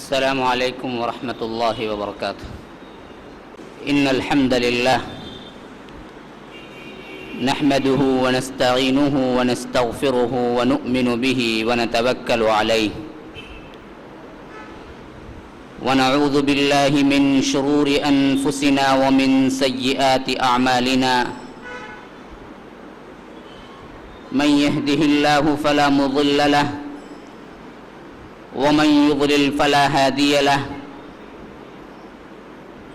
السلام عليكم ورحمة الله وبركاته. إن الحمد لله نحمده ونستعينه ونستغفره ونؤمن به ونتوكل عليه ونعوذ بالله من شرور أنفسنا ومن سيئات أعمالنا. من يهده الله فلا مضل له ومن يضلل فلا هادي له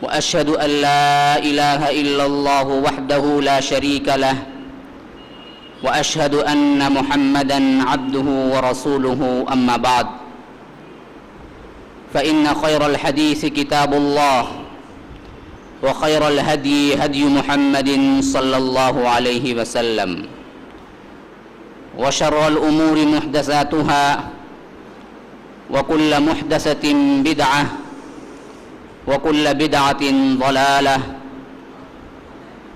وأشهد أن لا إله إلا الله وحده لا شريك له وأشهد أن محمدًا عبده ورسوله. أما بعد فإن خير الحديث كتاب الله وخير الهدي هدي محمد صلى الله عليه وسلم وشر الأمور محدثاتها وكل محدثة بدعة وكل بدعة ضلالة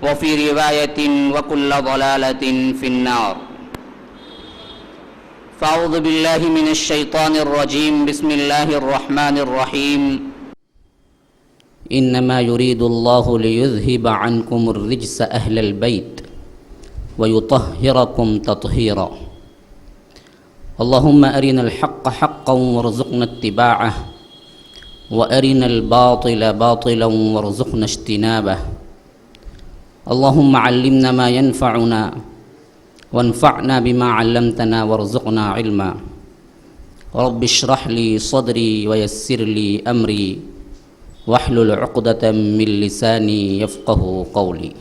وفي رواية وكل ضلالة في النار. فأعوذ بالله من الشيطان الرجيم. بسم الله الرحمن الرحيم. إنما يريد الله ليذهب عنكم الرجس أهل البيت ويطهركم تطهيرا. اللهم أرنا الحق حقا وارزقنا اتباعه وأرنا الباطل باطلا وارزقنا اجتنابه. اللهم علمنا ما ينفعنا وانفعنا بما علمتنا وارزقنا علما. رب اشرح لي صدري ويسر لي أمري واحلل عقدة من لساني يفقه قولي.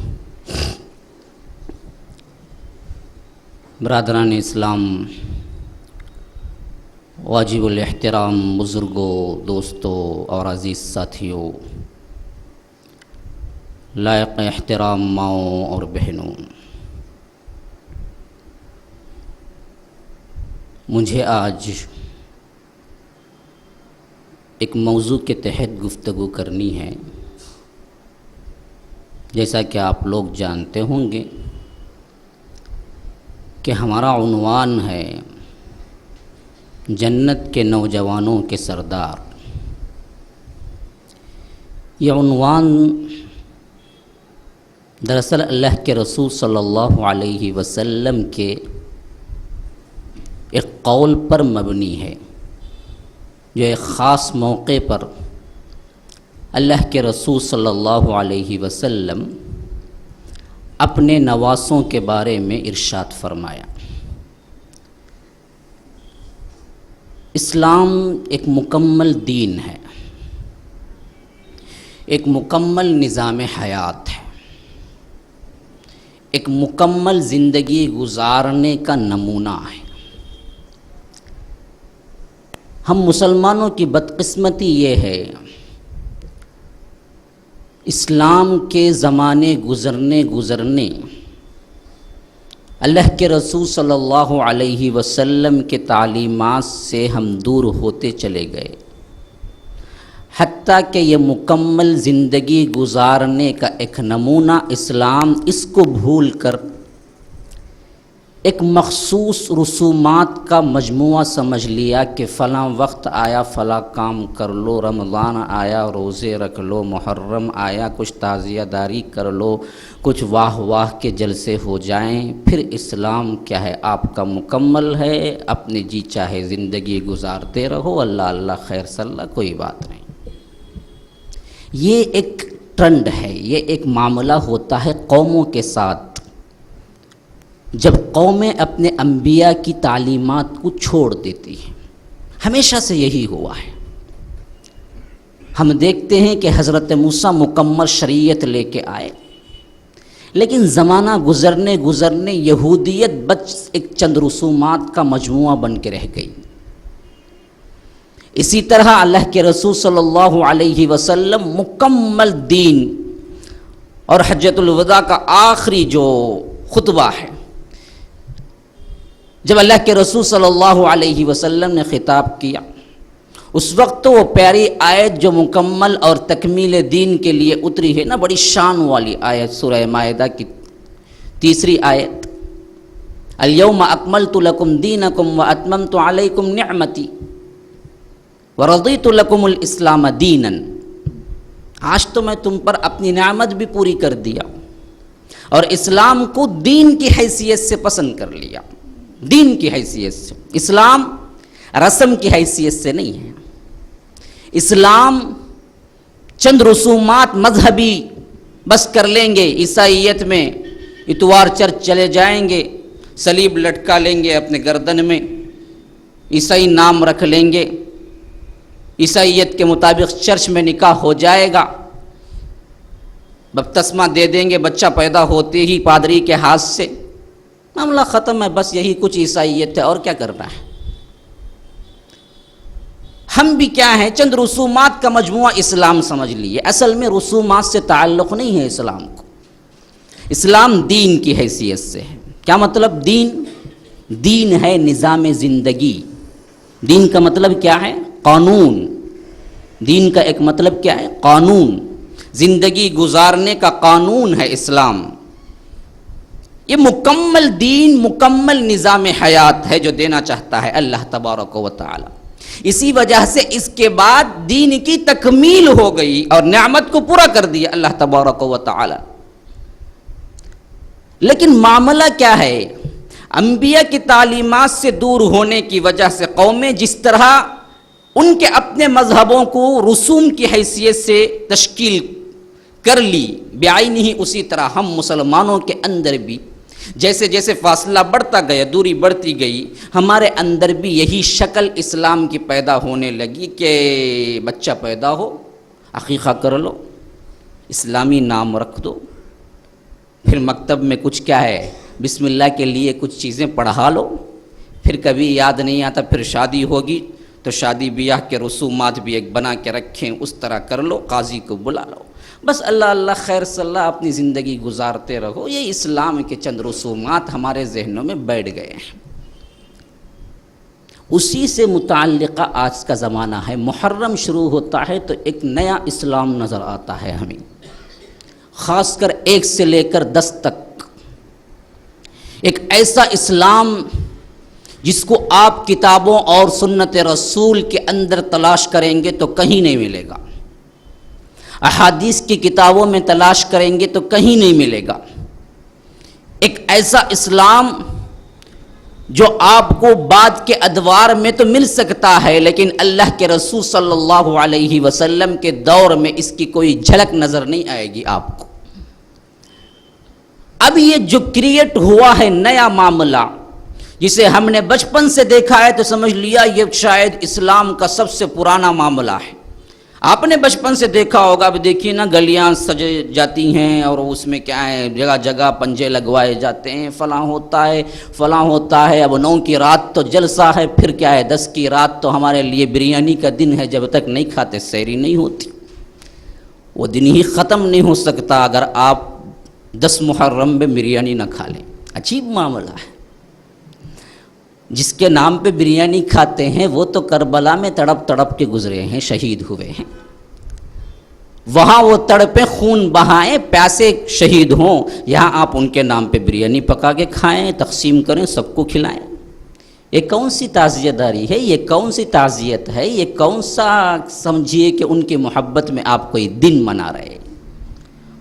برادران اسلام، واجب الاحترام بزرگوں، دوستوں اور عزیز ساتھیوں، لائق احترام ماؤں اور بہنوں، مجھے آج ایک موضوع کے تحت گفتگو کرنی ہے. جیسا کہ آپ لوگ جانتے ہوں گے کہ ہمارا عنوان ہے جنت کے نوجوانوں کے سردار. یہ عنوان دراصل اللہ کے رسول صلی اللہ علیہ وسلم کے ایک قول پر مبنی ہے، جو ایک خاص موقع پر اللہ کے رسول صلی اللہ علیہ وسلم اپنے نواسوں کے بارے میں ارشاد فرمایا. اسلام ایک مکمل دین ہے، ایک مکمل نظام حیات ہے، ایک مکمل زندگی گزارنے کا نمونہ ہے. ہم مسلمانوں کی بدقسمتی یہ ہے، اسلام کے زمانے گزرنے اللہ کے رسول صلی اللہ علیہ وسلم کے تعلیمات سے ہم دور ہوتے چلے گئے، حتیٰ کہ یہ مکمل زندگی گزارنے کا ایک نمونہ اسلام اس کو بھول کر ایک مخصوص رسومات کا مجموعہ سمجھ لیا کہ فلاں وقت آیا فلاں کام کر لو، رمضان آیا روزے رکھ لو، محرم آیا کچھ تعزیہ داری کر لو، کچھ واہ واہ کے جلسے ہو جائیں، پھر اسلام کیا ہے آپ کا مکمل ہے، اپنی جی چاہے زندگی گزارتے رہو، اللہ اللہ خیر صلی، کوئی بات نہیں. یہ ایک ٹرنڈ ہے، یہ ایک معاملہ ہوتا ہے قوموں کے ساتھ جب قومیں اپنے انبیاء کی تعلیمات کو چھوڑ دیتی ہیں. ہمیشہ سے یہی ہوا ہے. ہم دیکھتے ہیں کہ حضرت موسیٰ مکمل شریعت لے کے آئے، لیکن زمانہ گزرنے یہودیت بس ایک چند رسومات کا مجموعہ بن کے رہ گئی. اسی طرح اللہ کے رسول صلی اللہ علیہ وسلم مکمل دین، اور حجۃ الوداع کا آخری جو خطبہ ہے، جب اللہ کے رسول صلی اللہ علیہ وسلم نے خطاب کیا، اس وقت تو وہ پیاری آیت جو مکمل اور تکمیل دین کے لیے اتری ہے نا، بڑی شان والی آیت، سورہ مائدہ کی 3 آیت، الیوم اکملت لکم دینکم واتممت علیکم نعمتی. ورضیت لکم الاسلام دینا، آج تو میں تم پر اپنی نعمت بھی پوری کر دیا اور اسلام کو دین کی حیثیت سے پسند کر لیا، دین کی حیثیت سے۔ اسلام رسم کی حیثیت سے نہیں ہے، اسلام چند رسومات مذہبی بس کر لیں گے، عیسائیت میں اتوار چرچ چلے جائیں گے، صلیب لٹکا لیں گے اپنے گردن میں، عیسائی نام رکھ لیں گے، عیسائیت کے مطابق چرچ میں نکاح ہو جائے گا، بپتسمہ دے دیں گے بچہ پیدا ہوتے ہی پادری کے ہاتھ سے، معاملہ ختم ہے، بس یہی کچھ عیسائیت ہے، اور کیا کرنا ہے۔ ہم بھی کیا ہیں، چند رسومات کا مجموعہ اسلام سمجھ لیے، اصل میں رسومات سے تعلق نہیں ہے اسلام کو، اسلام دین کی حیثیت سے ہے۔ کیا مطلب دین؟ دین ہے نظام زندگی، دین کا مطلب کیا ہے؟ قانون۔ دین کا ایک مطلب کیا ہے؟ قانون، زندگی گزارنے کا قانون ہے اسلام۔ یہ مکمل دین، مکمل نظام حیات ہے جو دینا چاہتا ہے اللہ تبارک و تعالی۔ اسی وجہ سے اس کے بعد دین کی تکمیل ہو گئی اور نعمت کو پورا کر دیا اللہ تبارک و تعالی۔ لیکن معاملہ کیا ہے؟ انبیاء کی تعلیمات سے دور ہونے کی وجہ سے قومیں جس طرح ان کے اپنے مذہبوں کو رسوم کی حیثیت سے تشکیل کر لی بعینہ ہی، اسی طرح ہم مسلمانوں کے اندر بھی جیسے جیسے فاصلہ بڑھتا گیا، دوری بڑھتی گئی، ہمارے اندر بھی یہی شکل اسلام کی پیدا ہونے لگی کہ بچہ پیدا ہو عقیقہ کر لو، اسلامی نام رکھ دو، پھر مکتب میں کچھ کیا ہے بسم اللہ کے لیے کچھ چیزیں پڑھا لو، پھر کبھی یاد نہیں آتا، پھر شادی ہوگی تو شادی بیاہ کے رسومات بھی ایک بنا کے رکھیں، اس طرح کر لو، قاضی کو بلا لو، بس اللہ اللہ خیر صلی اللہ اپنی زندگی گزارتے رہو۔ یہ اسلام کے چند رسومات ہمارے ذہنوں میں بیٹھ گئے ہیں، اسی سے متعلقہ آج کا زمانہ ہے۔ محرم شروع ہوتا ہے تو ایک نیا اسلام نظر آتا ہے ہمیں، خاص کر 1 سے لے کر 10 تک، ایک ایسا اسلام جس کو آپ کتابوں اور سنت رسول کے اندر تلاش کریں گے تو کہیں نہیں ملے گا، احادیث کی کتابوں میں تلاش کریں گے تو کہیں نہیں ملے گا۔ ایک ایسا اسلام جو آپ کو بعد کے ادوار میں تو مل سکتا ہے، لیکن اللہ کے رسول صلی اللہ علیہ وسلم کے دور میں اس کی کوئی جھلک نظر نہیں آئے گی آپ کو۔ اب یہ جو کریٹ ہوا ہے نیا معاملہ، جسے ہم نے بچپن سے دیکھا ہے تو سمجھ لیا یہ شاید اسلام کا سب سے پرانا معاملہ ہے۔ آپ نے بچپن سے دیکھا ہوگا، اب دیکھیے نا گلیاں سجے جاتی ہیں اور اس میں کیا ہے جگہ جگہ پنجے لگوائے جاتے ہیں، فلاں ہوتا ہے فلاں ہوتا ہے۔ اب 9 کی رات تو جلسہ ہے، پھر کیا ہے 10 کی رات تو ہمارے لیے بریانی کا دن ہے، جب تک نہیں کھاتے سحری نہیں ہوتی، وہ دن ہی ختم نہیں ہو سکتا اگر آپ 10 محرم میں بریانی نہ کھا لیں۔ عجیب معاملہ ہے، جس کے نام پہ بریانی کھاتے ہیں وہ تو کربلا میں تڑپ تڑپ کے گزرے ہیں، شہید ہوئے ہیں، وہاں وہ تڑپیں خون بہائیں پیاسے شہید ہوں، یہاں آپ ان کے نام پہ بریانی پکا کے کھائیں، تقسیم کریں، سب کو کھلائیں۔ یہ کون سی تعزیہ داری ہے؟ یہ کون سی تعزیت ہے؟ یہ کون سا سمجھیے کہ ان کی محبت میں آپ کوئی دن منا رہے؟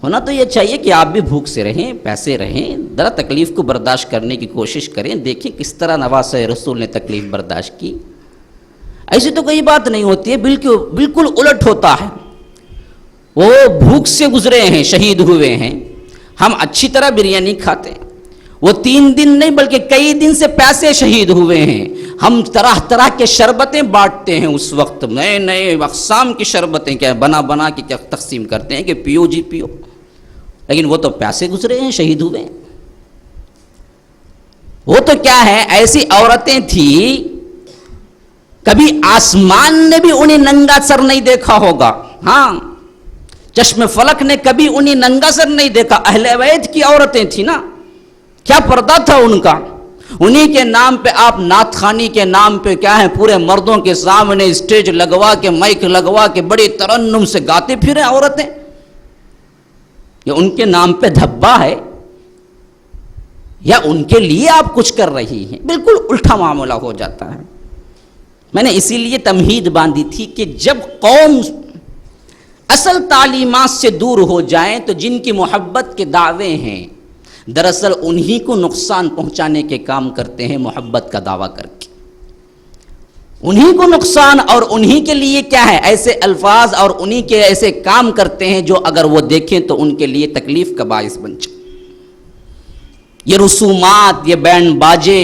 ہونا تو یہ چاہیے کہ آپ بھی بھوک سے رہیں، پیسے رہیں، ذرا تکلیف کو برداشت کرنے کی کوشش کریں، دیکھیں کس طرح نواسۂ رسول نے تکلیف برداشت کی۔ ایسی تو کوئی بات نہیں ہوتی ہے، بالکل الٹ ہوتا ہے، وہ بھوک سے گزرے ہیں، شہید ہوئے ہیں، ہم اچھی طرح بریانی کھاتے ہیں، وہ 3 دن نہیں بلکہ کئی دن سے پیسے شہید ہوئے ہیں، ہم طرح طرح کے شربتیں بانٹتے ہیں، اس وقت نئے نئے اقسام کی شربتیں کیا بنا بنا کے کیا تقسیم کرتے ہیں کہ پیو جی پیو، لیکن وہ تو پیسے گزرے ہیں، شہید ہوئے ہیں۔ وہ تو کیا ہے، ایسی عورتیں تھیں کبھی آسمان نے بھی انہیں ننگا سر نہیں دیکھا ہوگا، ہاں چشم فلک نے کبھی انہیں ننگا سر نہیں دیکھا، اہل بیت کی عورتیں تھیں نا، کیا پردہ تھا ان کا، انہی کے نام پہ آپ نعت خوانی کے نام پہ کیا ہے پورے مردوں کے سامنے اسٹیج لگوا کے مائک لگوا کے بڑی ترنم سے گاتے پھریں عورتیں، یہ ان کے نام پہ دھبا ہے یا ان کے لیے آپ کچھ کر رہی ہیں؟ بالکل الٹا معاملہ ہو جاتا ہے۔ میں نے اسی لیے تمہید باندھی تھی کہ جب قوم اصل تعلیمات سے دور ہو جائیں تو جن کی محبت کے دعوے ہیں دراصل انہی کو نقصان پہنچانے کے کام کرتے ہیں محبت کا دعویٰ کر کے، انہی کو نقصان، اور انہی کے لیے کیا ہے ایسے الفاظ اور انہی کے ایسے کام کرتے ہیں جو اگر وہ دیکھیں تو ان کے لیے تکلیف کا باعث بن جائے۔ یہ رسومات، یہ بینڈ باجے،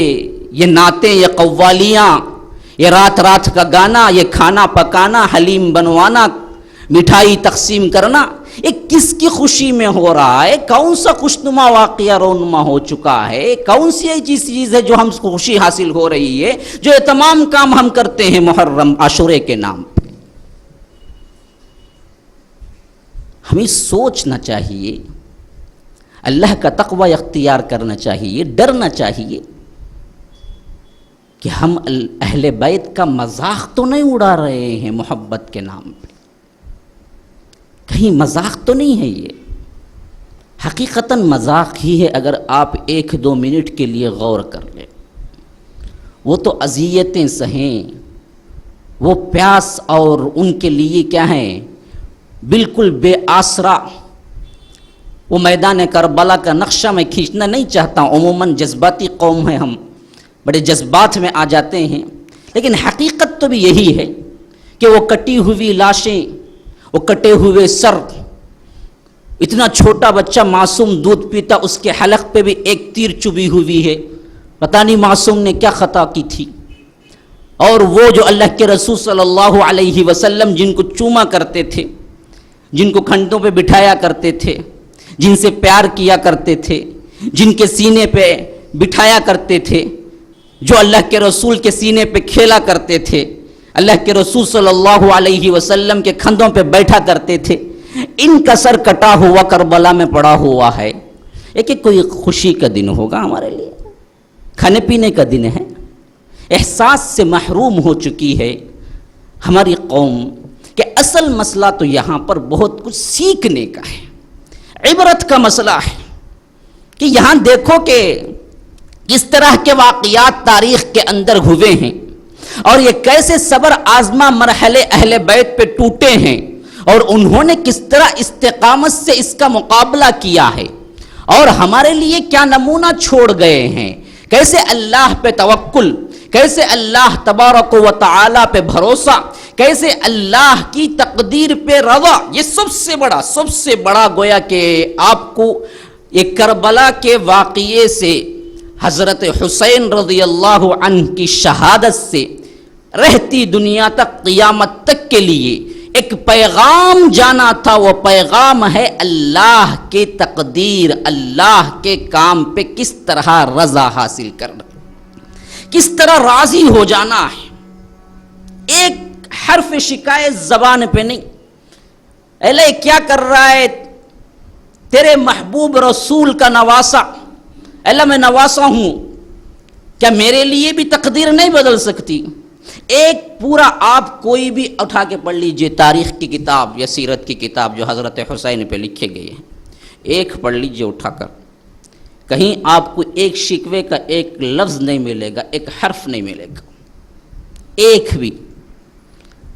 یہ نعتیں، یہ قوالیاں، یہ رات رات کا گانا، یہ کھانا پکانا، حلیم بنوانا، مٹھائی تقسیم کرنا، یہ کس کی خوشی میں ہو رہا ہے؟ کون سا خوشنما واقعہ رونما ہو چکا ہے؟ کون سی ایسی چیز ہے جو ہم کو خوشی حاصل ہو رہی ہے جو یہ تمام کام ہم کرتے ہیں محرم عاشورے کے نام پہ؟ ہمیں سوچنا چاہیے، اللہ کا تقوی اختیار کرنا چاہیے، ڈرنا چاہیے کہ ہم اہل بیت کا مذاق تو نہیں اڑا رہے ہیں محبت کے نام پہ، کہیں مذاق تو نہیں ہے؟ یہ حقیقتاً مذاق ہی ہے اگر آپ 1-2 منٹ کے لیے غور کر لیں۔ وہ تو اذیتیں سہیں، وہ پیاس اور ان کے لیے کیا ہیں بالکل بے آسرا۔ وہ میدان کربلا کا نقشہ میں کھینچنا نہیں چاہتا، عموماً جذباتی قوم ہے، ہم بڑے جذبات میں آ جاتے ہیں، لیکن حقیقت تو بھی یہی ہے کہ وہ کٹی ہوئی لاشیں، وہ کٹے ہوئے سر، اتنا چھوٹا بچہ معصوم دودھ پیتا، اس کے حلق پہ بھی ایک تیر چبھی ہوئی ہے، پتہ نہیں معصوم نے کیا خطا کی تھی۔ اور وہ جو اللہ کے رسول صلی اللہ علیہ وسلم جن کو چوما کرتے تھے، جن کو کھنڈوں پہ بٹھایا کرتے تھے، جن سے پیار کیا کرتے تھے، جن کے سینے پہ بٹھایا کرتے تھے، جو اللہ کے رسول کے سینے پہ کھیلا کرتے تھے، اللہ کے رسول صلی اللہ علیہ وسلم کے کندھوں پہ بیٹھا کرتے تھے، ان کا سر کٹا ہوا کربلا میں پڑا ہوا ہے۔ یہ کہ کوئی خوشی کا دن ہوگا ہمارے لیے؟ کھانے پینے کا دن ہے۔ احساس سے محروم ہو چکی ہے ہماری قوم کہ اصل مسئلہ تو یہاں پر بہت کچھ سیکھنے کا ہے، عبرت کا مسئلہ ہے کہ یہاں دیکھو کہ کس طرح کے واقعات تاریخ کے اندر ہوئے ہیں اور یہ کیسے صبر آزما مرحلے اہل بیت پہ ٹوٹے ہیں، اور انہوں نے کس طرح استقامت سے اس کا مقابلہ کیا ہے، اور ہمارے لیے کیا نمونہ چھوڑ گئے ہیں، کیسے اللہ پہ توکل، کیسے اللہ تبارک و تعالی پہ بھروسہ، کیسے اللہ کی تقدیر پہ رضا۔ یہ سب سے بڑا گویا کہ آپ کو یہ کربلا کے واقعے سے حضرت حسین رضی اللہ عنہ کی شہادت سے رہتی دنیا تک قیامت تک کے لیے ایک پیغام جانا تھا۔ وہ پیغام ہے اللہ کے تقدیر، اللہ کے کام پہ کس طرح رضا حاصل کرنا، کس طرح راضی ہو جانا ہے۔ ایک حرف شکایت زبان پہ نہیں، اللہ کیا کر رہا ہے؟ تیرے محبوب رسول کا نواسا، اللہ میں نواسا ہوں، کیا میرے لیے بھی تقدیر نہیں بدل سکتی؟ ایک پورا آپ کوئی بھی اٹھا کے پڑھ لیجئے تاریخ کی کتاب یا سیرت کی کتاب جو حضرت حسین پہ لکھے گئے ہیں، ایک پڑھ لیجئے اٹھا کر، کہیں آپ کو ایک شکوے کا ایک لفظ نہیں ملے گا، ایک حرف نہیں ملے گا، ایک بھی۔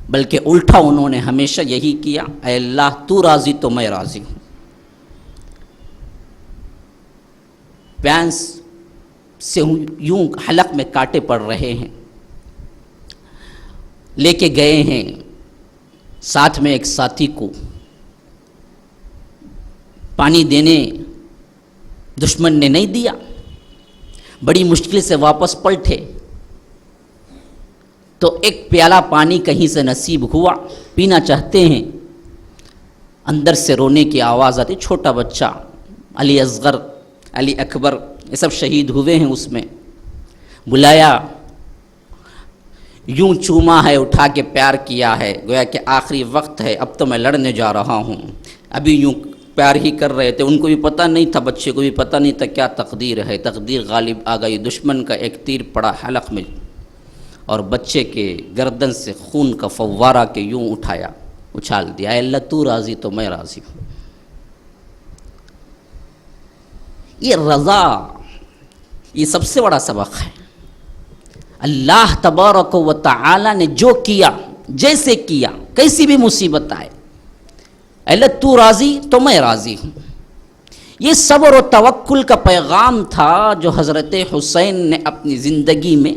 بلکہ الٹا انہوں نے ہمیشہ یہی کیا، اے اللہ تو راضی تو میں راضی ہوں۔ پیانس سے یوں حلق میں کانٹے پڑ رہے ہیں، لے کے گئے ہیں ساتھ میں ایک ساتھی کو پانی دینے، دشمن نے نہیں دیا، بڑی مشکل سے واپس پلٹے تو ایک پیالہ پانی کہیں سے نصیب ہوا، پینا چاہتے ہیں، اندر سے رونے کی آواز آتی، چھوٹا بچہ، علی اصغر، علی اکبر، یہ سب شہید ہوئے ہیں اس میں، بلایا، یوں چوما ہے، اٹھا کے پیار کیا ہے، گویا کہ آخری وقت ہے، اب تو میں لڑنے جا رہا ہوں، ابھی یوں پیار ہی کر رہے تھے، ان کو بھی پتہ نہیں تھا، بچے کو بھی پتہ نہیں تھا کیا تقدیر ہے، تقدیر غالب آ گئی، دشمن کا ایک تیر پڑا حلق میں اور بچے کے گردن سے خون کا فوارہ کے یوں اٹھایا، اچھال دیا، اے اللہ تو راضی تو میں راضی ہوں۔ یہ رضا، یہ سب سے بڑا سبق ہے۔ اللہ تبارک و تعالی نے جو کیا، جیسے کیا، کیسی بھی مصیبت آئے، اللہ تو راضی تو میں راضی ہوں، یہ صبر و توکل کا پیغام تھا جو حضرت حسین نے اپنی زندگی میں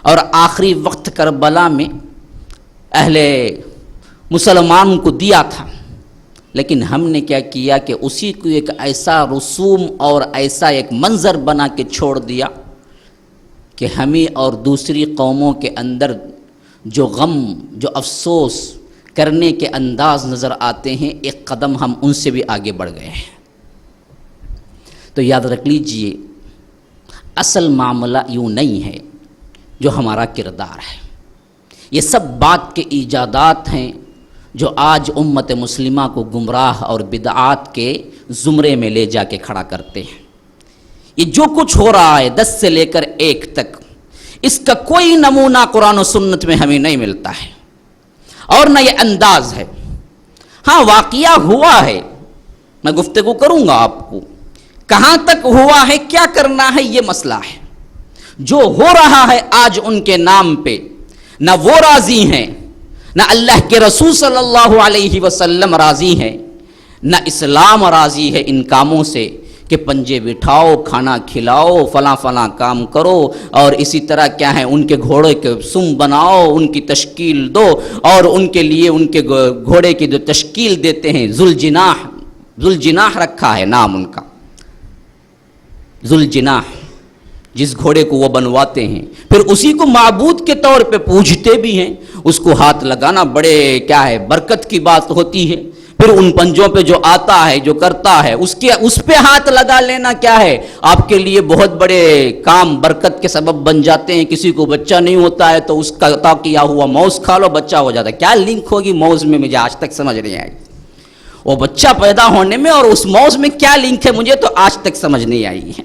اور آخری وقت کربلا میں اہل مسلمان کو دیا تھا۔ لیکن ہم نے کیا کیا کہ اسی کو ایک ایسا رسوم اور ایسا ایک منظر بنا کے چھوڑ دیا کہ ہمیں اور دوسری قوموں کے اندر جو غم، جو افسوس کرنے کے انداز نظر آتے ہیں، ایک قدم ہم ان سے بھی آگے بڑھ گئے ہیں۔ تو یاد رکھ لیجئے، اصل معاملہ یوں نہیں ہے جو ہمارا کردار ہے، یہ سب بات کے ایجادات ہیں جو آج امت مسلمہ کو گمراہ اور بدعات کے زمرے میں لے جا کے کھڑا کرتے ہیں۔ یہ جو کچھ ہو رہا ہے 10 سے لے کر 1 تک، اس کا کوئی نمونہ قرآن و سنت میں ہمیں نہیں ملتا ہے، اور نہ یہ انداز ہے۔ ہاں واقعہ ہوا ہے، میں گفتگو کروں گا آپ کو، کہاں تک ہوا ہے، کیا کرنا ہے، یہ مسئلہ ہے۔ جو ہو رہا ہے آج ان کے نام پہ، نہ وہ راضی ہیں، نہ اللہ کے رسول صلی اللہ علیہ وسلم راضی ہیں، نہ اسلام راضی ہے ان کاموں سے کہ پنجے بٹھاؤ، کھانا کھلاؤ، فلاں فلاں کام کرو، اور اسی طرح کیا ہے ان کے گھوڑے کے سم بناؤ، ان کی تشکیل دو، اور ان کے لیے ان کے گھوڑے کی جو تشکیل دیتے ہیں، ذوالجناح رکھا ہے نام ان کا، ذوالجناح، جس گھوڑے کو وہ بنواتے ہیں، پھر اسی کو معبود کے طور پہ پوجتے بھی ہیں، اس کو ہاتھ لگانا بڑے کیا ہے برکت کی بات ہوتی ہے، پھر ان پنجوں پہ جو آتا ہے، جو کرتا ہے، اس پہ ہاتھ لگا لینا کیا ہے آپ کے لیے بہت بڑے کام، برکت کے سبب بن جاتے ہیں۔ کسی کو بچہ نہیں ہوتا ہے تو اس کا عطا کیا ہوا موز کھا لو، بچہ ہو جاتا ہے۔ کیا لنک ہوگی موز میں، مجھے آج تک سمجھ نہیں آئی، وہ بچہ پیدا ہونے میں اور اس موز میں کیا لنک ہے، مجھے تو آج تک سمجھ نہیں آئی ہے۔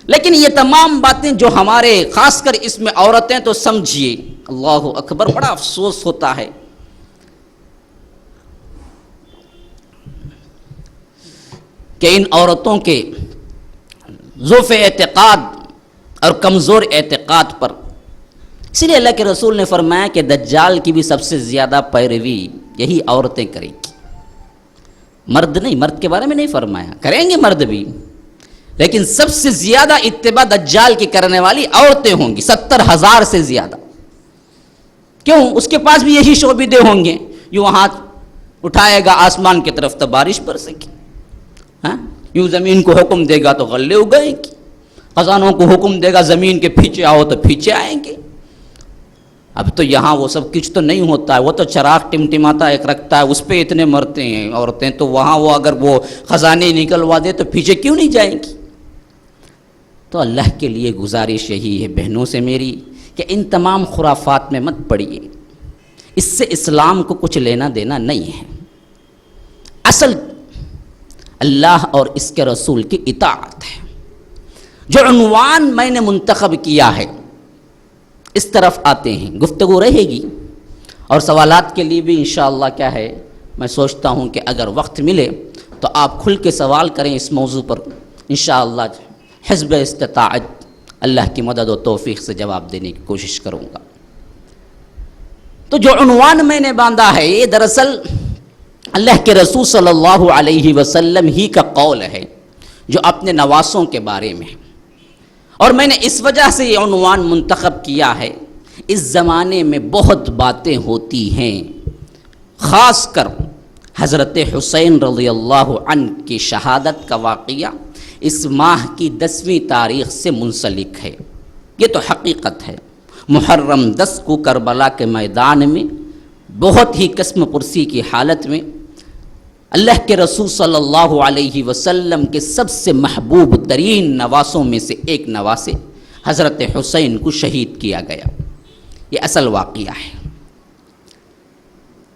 لیکن یہ تمام باتیں جو ہمارے خاص کر اس میں عورتیں تو سمجھیے، اللہ اکبر، بڑا افسوس ہوتا ہے کہ ان عورتوں کے ضعف اعتقاد اور کمزور اعتقاد پر، اس لیے اللہ کے رسول نے فرمایا کہ دجال کی بھی سب سے زیادہ پیروی یہی عورتیں کریں گی، مرد نہیں، مرد کے بارے میں نہیں فرمایا، کریں گے مرد بھی، لیکن سب سے زیادہ اتباع دجال کی کرنے والی عورتیں ہوں گی، 70,000 سے زیادہ۔ کیوں؟ اس کے پاس بھی یہی شعبدے ہوں گے، یوں ہاتھ اٹھائے گا آسمان کی طرف تو بارش برسے گی، ہاں، یوں زمین کو حکم دے گا تو غلے اگائیں گی، خزانوں کو حکم دے گا زمین کے پیچھے آؤ تو پیچھے آئیں گے۔ اب تو یہاں وہ سب کچھ تو نہیں ہوتا ہے، وہ تو چراغ ٹمٹماتا ایک رکھتا ہے، اس پہ اتنے مرتے ہیں عورتیں، تو وہاں وہ اگر وہ خزانے نکلوا دے تو پیچھے کیوں نہیں جائیں گی؟ تو اللہ کے لیے گزارش یہی ہے بہنوں سے میری کہ ان تمام خرافات میں مت پڑیے، اس سے اسلام کو کچھ لینا دینا نہیں ہے۔ اصل اللہ اور اس کے رسول کی اطاعت ہے۔ جو عنوان میں نے منتخب کیا ہے، اس طرف آتے ہیں، گفتگو رہے گی اور سوالات کے لیے بھی انشاءاللہ کیا ہے، میں سوچتا ہوں کہ اگر وقت ملے تو آپ کھل کے سوال کریں اس موضوع پر، انشاءاللہ حسب استطاعت اللہ کی مدد و توفیق سے جواب دینے کی کوشش کروں گا۔ تو جو عنوان میں نے باندھا ہے، یہ دراصل اللہ کے رسول صلی اللہ علیہ وسلم ہی کا قول ہے جو اپنے نواسوں کے بارے میں، اور میں نے اس وجہ سے یہ عنوان منتخب کیا ہے، اس زمانے میں بہت باتیں ہوتی ہیں، خاص کر حضرت حسین رضی اللہ عنہ کی شہادت کا واقعہ اس ماہ کی 10ویں تاریخ سے منسلک ہے، یہ تو حقیقت ہے۔ محرم 10 کو کربلا کے میدان میں بہت ہی قسم پرسی کی حالت میں اللہ کے رسول صلی اللہ علیہ وسلم کے سب سے محبوب ترین نواسوں میں سے ایک نواسے حضرت حسین کو شہید کیا گیا، یہ اصل واقعہ ہے۔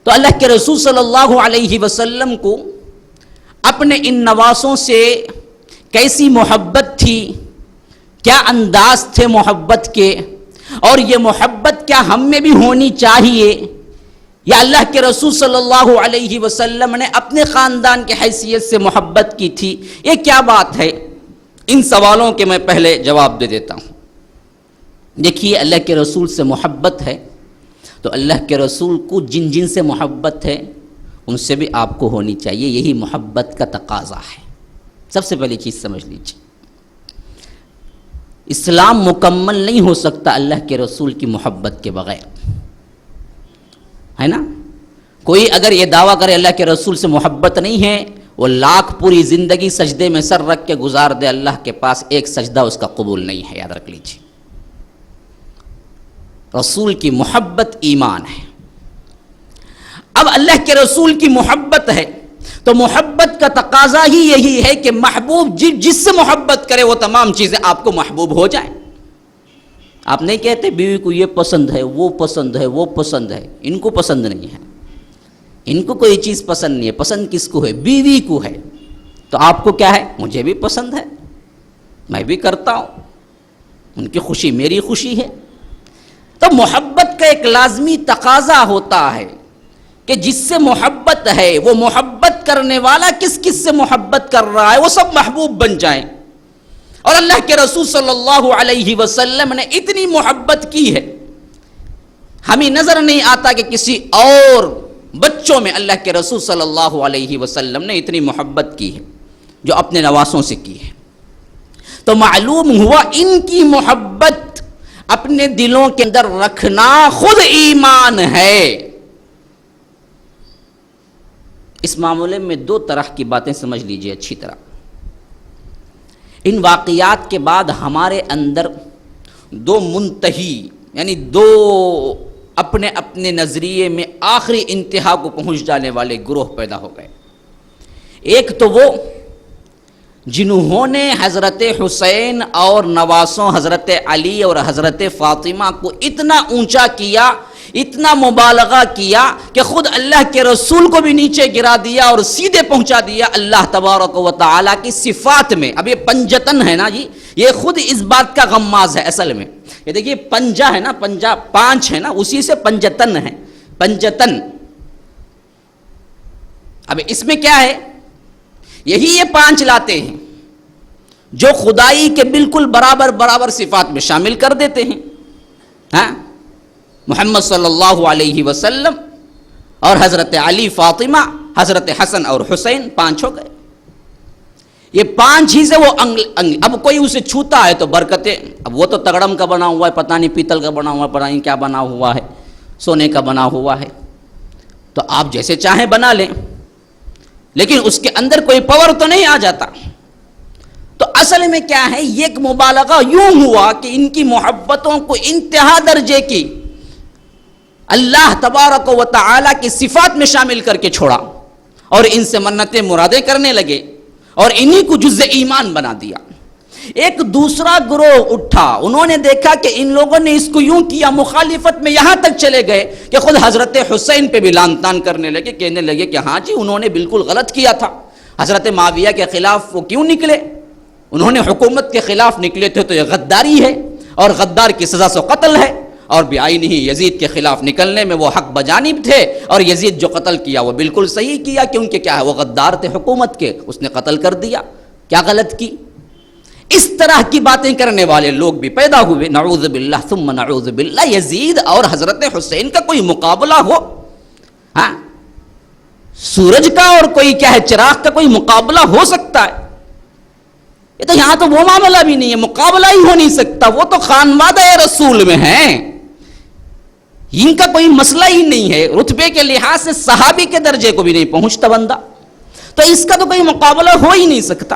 تو اللہ کے رسول صلی اللہ علیہ وسلم کو اپنے ان نواسوں سے کیسی محبت تھی، کیا انداز تھے محبت کے، اور یہ محبت کیا ہم میں بھی ہونی چاہیے، یا اللہ کے رسول صلی اللہ علیہ وسلم نے اپنے خاندان کی حیثیت سے محبت کی تھی، یہ کیا بات ہے؟ ان سوالوں کے میں پہلے جواب دے دیتا ہوں۔ دیکھیے اللہ کے رسول سے محبت ہے تو اللہ کے رسول کو جن جن سے محبت ہے ان سے بھی آپ کو ہونی چاہیے، یہی محبت کا تقاضا ہے۔ سب سے پہلی چیز سمجھ لیجیے، اسلام مکمل نہیں ہو سکتا اللہ کے رسول کی محبت کے بغیر، ہے نا؟ کوئی اگر یہ دعویٰ کرے اللہ کے رسول سے محبت نہیں ہے، وہ لاکھ پوری زندگی سجدے میں سر رکھ کے گزار دے، اللہ کے پاس ایک سجدہ اس کا قبول نہیں ہے، یاد رکھ لیجیے۔ رسول کی محبت ایمان ہے۔ اب اللہ کے رسول کی محبت ہے تو محبت کا تقاضا ہی یہی ہے کہ محبوب جس سے محبت کرے وہ تمام چیزیں آپ کو محبوب ہو جائیں۔ آپ نہیں کہتے بیوی کو یہ پسند ہے، وہ پسند ہے، وہ پسند ہے، ان کو پسند نہیں ہے، ان کو کوئی چیز پسند نہیں ہے، پسند کس کو ہے؟ بیوی کو ہے۔ تو آپ کو کیا ہے؟ مجھے بھی پسند ہے، میں بھی کرتا ہوں، ان کی خوشی میری خوشی ہے۔ تو محبت کا ایک لازمی تقاضا ہوتا ہے کہ جس سے محبت ہے وہ محبت کرنے والا کس کس سے محبت کر رہا ہے وہ سب محبوب بن جائیں۔ اور اللہ کے رسول صلی اللہ علیہ وسلم نے اتنی محبت کی ہے، ہمیں نظر نہیں آتا کہ کسی اور بچوں میں اللہ کے رسول صلی اللہ علیہ وسلم نے اتنی محبت کی ہے جو اپنے نواسوں سے کی ہے۔ تو معلوم ہوا ان کی محبت اپنے دلوں کے اندر رکھنا خود ایمان ہے۔ اس معاملے میں دو طرح کی باتیں سمجھ لیجئے اچھی طرح۔ ان واقعات کے بعد ہمارے اندر دو منتہی، یعنی دو اپنے اپنے نظریے میں آخری انتہا کو پہنچ جانے والے گروہ پیدا ہو گئے۔ ایک تو وہ جنہوں نے حضرت حسین اور نواسوں حضرت علی اور حضرت فاطمہ کو اتنا اونچا کیا، اتنا مبالغہ کیا کہ خود اللہ کے رسول کو بھی نیچے گرا دیا اور سیدھے پہنچا دیا اللہ تبارک و تعالیٰ کی صفات میں۔ اب یہ پنجتن ہے نا جی، یہ خود اس بات کا غماز ہے اصل میں۔ یہ دیکھیے پنجا ہے نا، پنجا پانچ ہے نا، اسی سے پنجتن ہے، پنجتن۔ اب اس میں کیا ہے؟ یہی یہ پانچ لاتے ہیں جو خدائی کے بالکل برابر برابر صفات میں شامل کر دیتے ہیں۔ ہاں، محمد صلی اللہ علیہ وسلم اور حضرت علی فاطمہ، حضرت حسن اور حسین، پانچ ہو گئے۔ یہ پانچ ہی سے وہ اب کوئی اسے چھوتا ہے تو برکتیں، اب وہ تو تگڑم کا بنا ہوا ہے، پتہ نہیں پیتل کا بنا ہوا ہے، پتہ نہیں کیا بنا ہوا ہے، سونے کا بنا ہوا ہے، تو آپ جیسے چاہیں بنا لیں، لیکن اس کے اندر کوئی پاور تو نہیں آ جاتا۔ تو اصل میں کیا ہے؟ یہ ایک مبالغہ یوں ہوا کہ ان کی محبتوں کو انتہا درجے کی اللہ تبارک و تعالیٰ کی صفات میں شامل کر کے چھوڑا اور ان سے منتیں مرادیں کرنے لگے اور انہی کو جزء ایمان بنا دیا۔ ایک دوسرا گروہ اٹھا، انہوں نے دیکھا کہ ان لوگوں نے اس کو یوں کیا، مخالفت میں یہاں تک چلے گئے کہ خود حضرت حسین پہ بھی لان تان کرنے لگے، کہنے لگے کہ ہاں جی انہوں نے بالکل غلط کیا تھا، حضرت معاویہ کے خلاف وہ کیوں نکلے؟ انہوں نے حکومت کے خلاف نکلے تھے تو یہ غداری ہے اور غدار کی سزا سے قتل ہے، اور بعین ہی یزید کے خلاف نکلنے میں وہ حق بجانب تھے، اور یزید جو قتل کیا وہ بالکل صحیح کیا، کیونکہ کیا ہے وہ غدار تھے حکومت کے، اس نے قتل کر دیا، کیا غلط کی؟ اس طرح کی باتیں کرنے والے لوگ بھی پیدا ہوئے، نعوذ باللہ ثم نعوذ باللہ۔ یزید اور حضرت حسین کا کوئی مقابلہ ہو؟ ہاں، سورج کا اور کوئی کیا ہے چراغ کا کوئی مقابلہ ہو سکتا ہے؟ یہ تو یہاں تو وہ معاملہ بھی نہیں ہے، مقابلہ ہی ہو نہیں سکتا، وہ تو خانوادہ رسول میں ہیں، ان کا کوئی مسئلہ ہی نہیں ہے، رتبے کے لحاظ سے صحابی کے درجے کو بھی نہیں پہنچتا بندہ، تو اس کا تو کوئی مقابلہ ہو ہی نہیں سکتا۔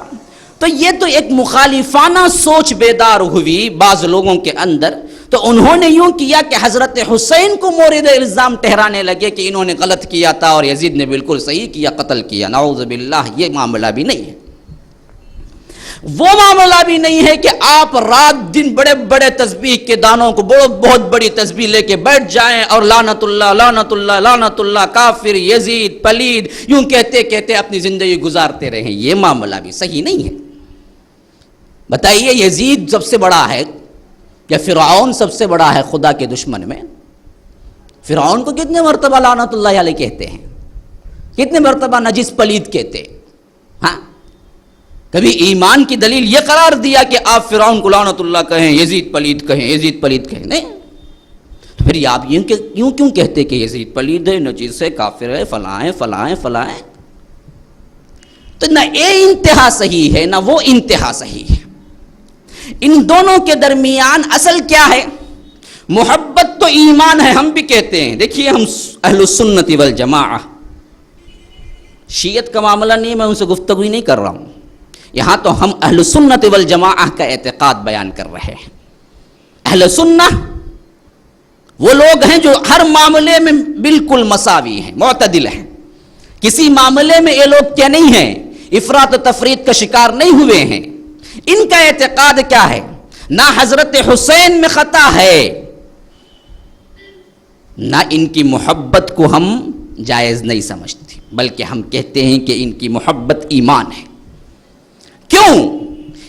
تو یہ تو ایک مخالفانہ سوچ بیدار ہوئی بعض لوگوں کے اندر، تو انہوں نے یوں کیا کہ حضرت حسین کو مورد الزام ٹھہرانے لگے کہ انہوں نے غلط کیا تھا اور یزید نے بالکل صحیح کیا، قتل کیا۔ نعوذ باللہ، یہ معاملہ بھی نہیں ہے، وہ معاملہ بھی نہیں ہے کہ آپ رات دن بڑے بڑے تسبیح کے دانوں کو بہت بڑی تسبیح لے کے بیٹھ جائیں اور لعنت اللہ لعنت اللہ لعنت اللہ، کافر، یزید، پلید، یوں کہتے کہتے اپنی زندگی گزارتے رہیں، یہ معاملہ بھی صحیح نہیں ہے۔ بتائیے یزید سب سے بڑا ہے یا فرعون سب سے بڑا ہے خدا کے دشمن میں؟ فرعون کو کتنے مرتبہ لعنت اللہ علیہ کہتے ہیں، کتنے مرتبہ نجس پلید کہتے ہیں؟ ہاں، کبھی ایمان کی دلیل یہ قرار دیا کہ آپ فرعون کو لعنت اللہ کہیں، یزید پلید کہیں، یزید پلید کہیں؟ نہیں. پھر یہ آپ یوں کیوں کہتے کہ یزید پلید ہے، نجیس ہے، کافر ہے، فلاں ہے، فلاں ہے، فلاں ہے؟ تو نہ یہ انتہا صحیح ہے نہ وہ انتہا صحیح ہے. ان دونوں کے درمیان اصل کیا ہے؟ محبت تو ایمان ہے، ہم بھی کہتے ہیں. دیکھیے ہم اہل السنت والجماعہ، شیعت کا معاملہ نہیں، میں ان سے گفتگو نہیں کر رہا ہوں. یہاں تو ہم اہل سنت والجماعہ کا اعتقاد بیان کر رہے ہیں. اہل سنہ وہ لوگ ہیں جو ہر معاملے میں بالکل مساوی ہیں، معتدل ہیں. کسی معاملے میں یہ لوگ کیا نہیں ہیں، افراط و تفریط کا شکار نہیں ہوئے ہیں. ان کا اعتقاد کیا ہے؟ نہ حضرت حسین میں خطا ہے، نہ ان کی محبت کو ہم جائز نہیں سمجھتے، بلکہ ہم کہتے ہیں کہ ان کی محبت ایمان ہے. کیوں؟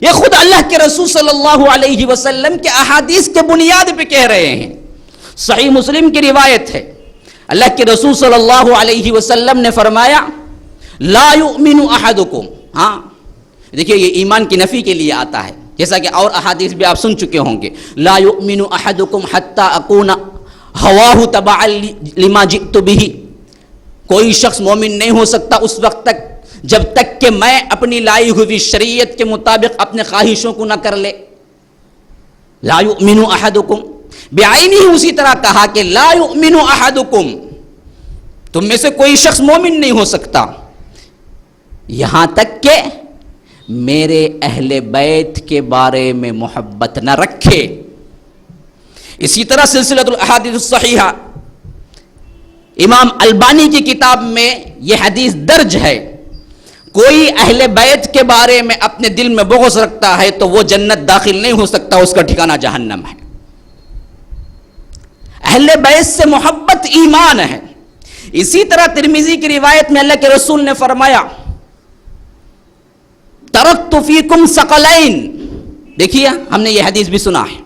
یہ خود اللہ کے رسول صلی اللہ علیہ وسلم کے احادیث کے بنیاد پہ کہہ رہے ہیں. صحیح مسلم کی روایت ہے، اللہ کے رسول صلی اللہ علیہ وسلم نے فرمایا لا یؤمن احدکم. ہاں دیکھیے یہ ایمان کی نفی کے لیے آتا ہے، جیسا کہ اور احادیث بھی آپ سن چکے ہوں گے. لا یؤمن احدکم حتی اکون ہواہ تبعا لما جئت بہ. کوئی شخص مومن نہیں ہو سکتا اس وقت تک جب تک کہ میں اپنی لائی ہوئی شریعت کے مطابق اپنے خواہشوں کو نہ کر لے. لا یؤمن احدکم بعینہ، اسی طرح کہا کہ لا یؤمن احدکم، تم میں سے کوئی شخص مومن نہیں ہو سکتا یہاں تک کہ میرے اہل بیت کے بارے میں محبت نہ رکھے. اسی طرح سلسلۃ الاحادیث الصحیحہ امام البانی کی کتاب میں یہ حدیث درج ہے، کوئی اہل بیت کے بارے میں اپنے دل میں بغض رکھتا ہے تو وہ جنت داخل نہیں ہو سکتا، اس کا ٹھکانہ جہنم ہے. اہل بیت سے محبت ایمان ہے. اسی طرح ترمذی کی روایت میں اللہ کے رسول نے فرمایا ترکت فیکم ثقلین. دیکھیے ہم نے یہ حدیث بھی سنا ہے،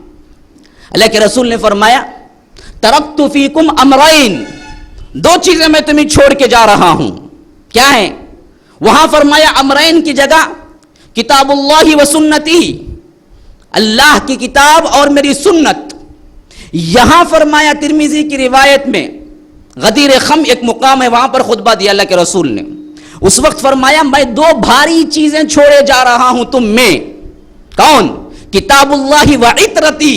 اللہ کے رسول نے فرمایا ترکت فیکم امرین، دو چیزیں میں تمہیں چھوڑ کے جا رہا ہوں. کیا ہیں؟ وہاں فرمایا امرین کی جگہ کتاب اللہ و سنتی، اللہ کی کتاب اور میری سنت. یہاں فرمایا ترمذی کی روایت میں غدیر خم ایک مقام ہے، وہاں پر خطبہ دیا اللہ کے رسول نے. اس وقت فرمایا میں دو بھاری چیزیں چھوڑے جا رہا ہوں تم میں. کون؟ کتاب اللہ و عطرتی،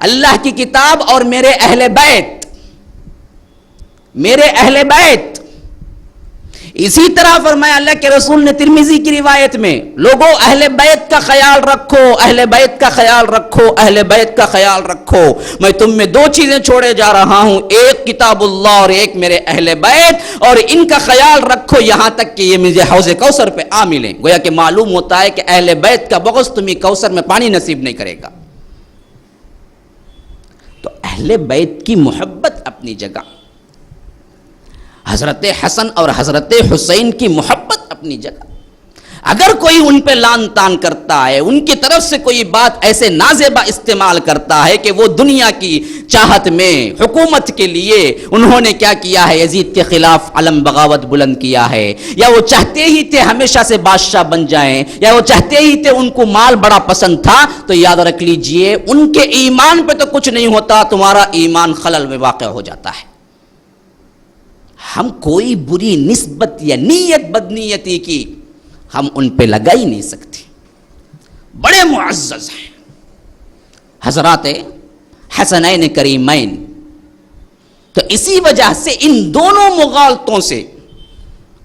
اللہ کی کتاب اور میرے اہل بیت، میرے اہل بیت. اسی طرح فرمایا اللہ کے رسول نے ترمذی کی روایت میں لوگوں اہل بیت کا خیال رکھو، اہل بیت کا خیال رکھو، اہل بیت کا خیال رکھو. میں تم میں دو چیزیں چھوڑے جا رہا ہوں، ایک کتاب اللہ اور ایک میرے اہل بیت، اور ان کا خیال رکھو یہاں تک کہ یہ مجھے حوض کوثر پہ آ ملیں. گویا کہ معلوم ہوتا ہے کہ اہل بیت کا بغض تمہیں کوثر میں پانی نصیب نہیں کرے گا. تو اہل بیت کی محبت اپنی جگہ، حضرت حسن اور حضرت حسین کی محبت اپنی جگہ. اگر کوئی ان پہ لان تان کرتا ہے، ان کی طرف سے کوئی بات ایسے نازیبا استعمال کرتا ہے کہ وہ دنیا کی چاہت میں حکومت کے لیے انہوں نے کیا کیا ہے، یزید کے خلاف علم بغاوت بلند کیا ہے، یا وہ چاہتے ہی تھے ہمیشہ سے بادشاہ بن جائیں، یا وہ چاہتے ہی تھے ان کو مال بڑا پسند تھا، تو یاد رکھ لیجئے ان کے ایمان پہ تو کچھ نہیں ہوتا، تمہارا ایمان خلل میں واقع ہو جاتا ہے. ہم کوئی بری نسبت یا نیت بدنیتی کی ہم ان پہ لگا ہی نہیں سکتے. بڑے معزز ہیں حضرات حسنین کریمین. تو اسی وجہ سے ان دونوں مغالطوں سے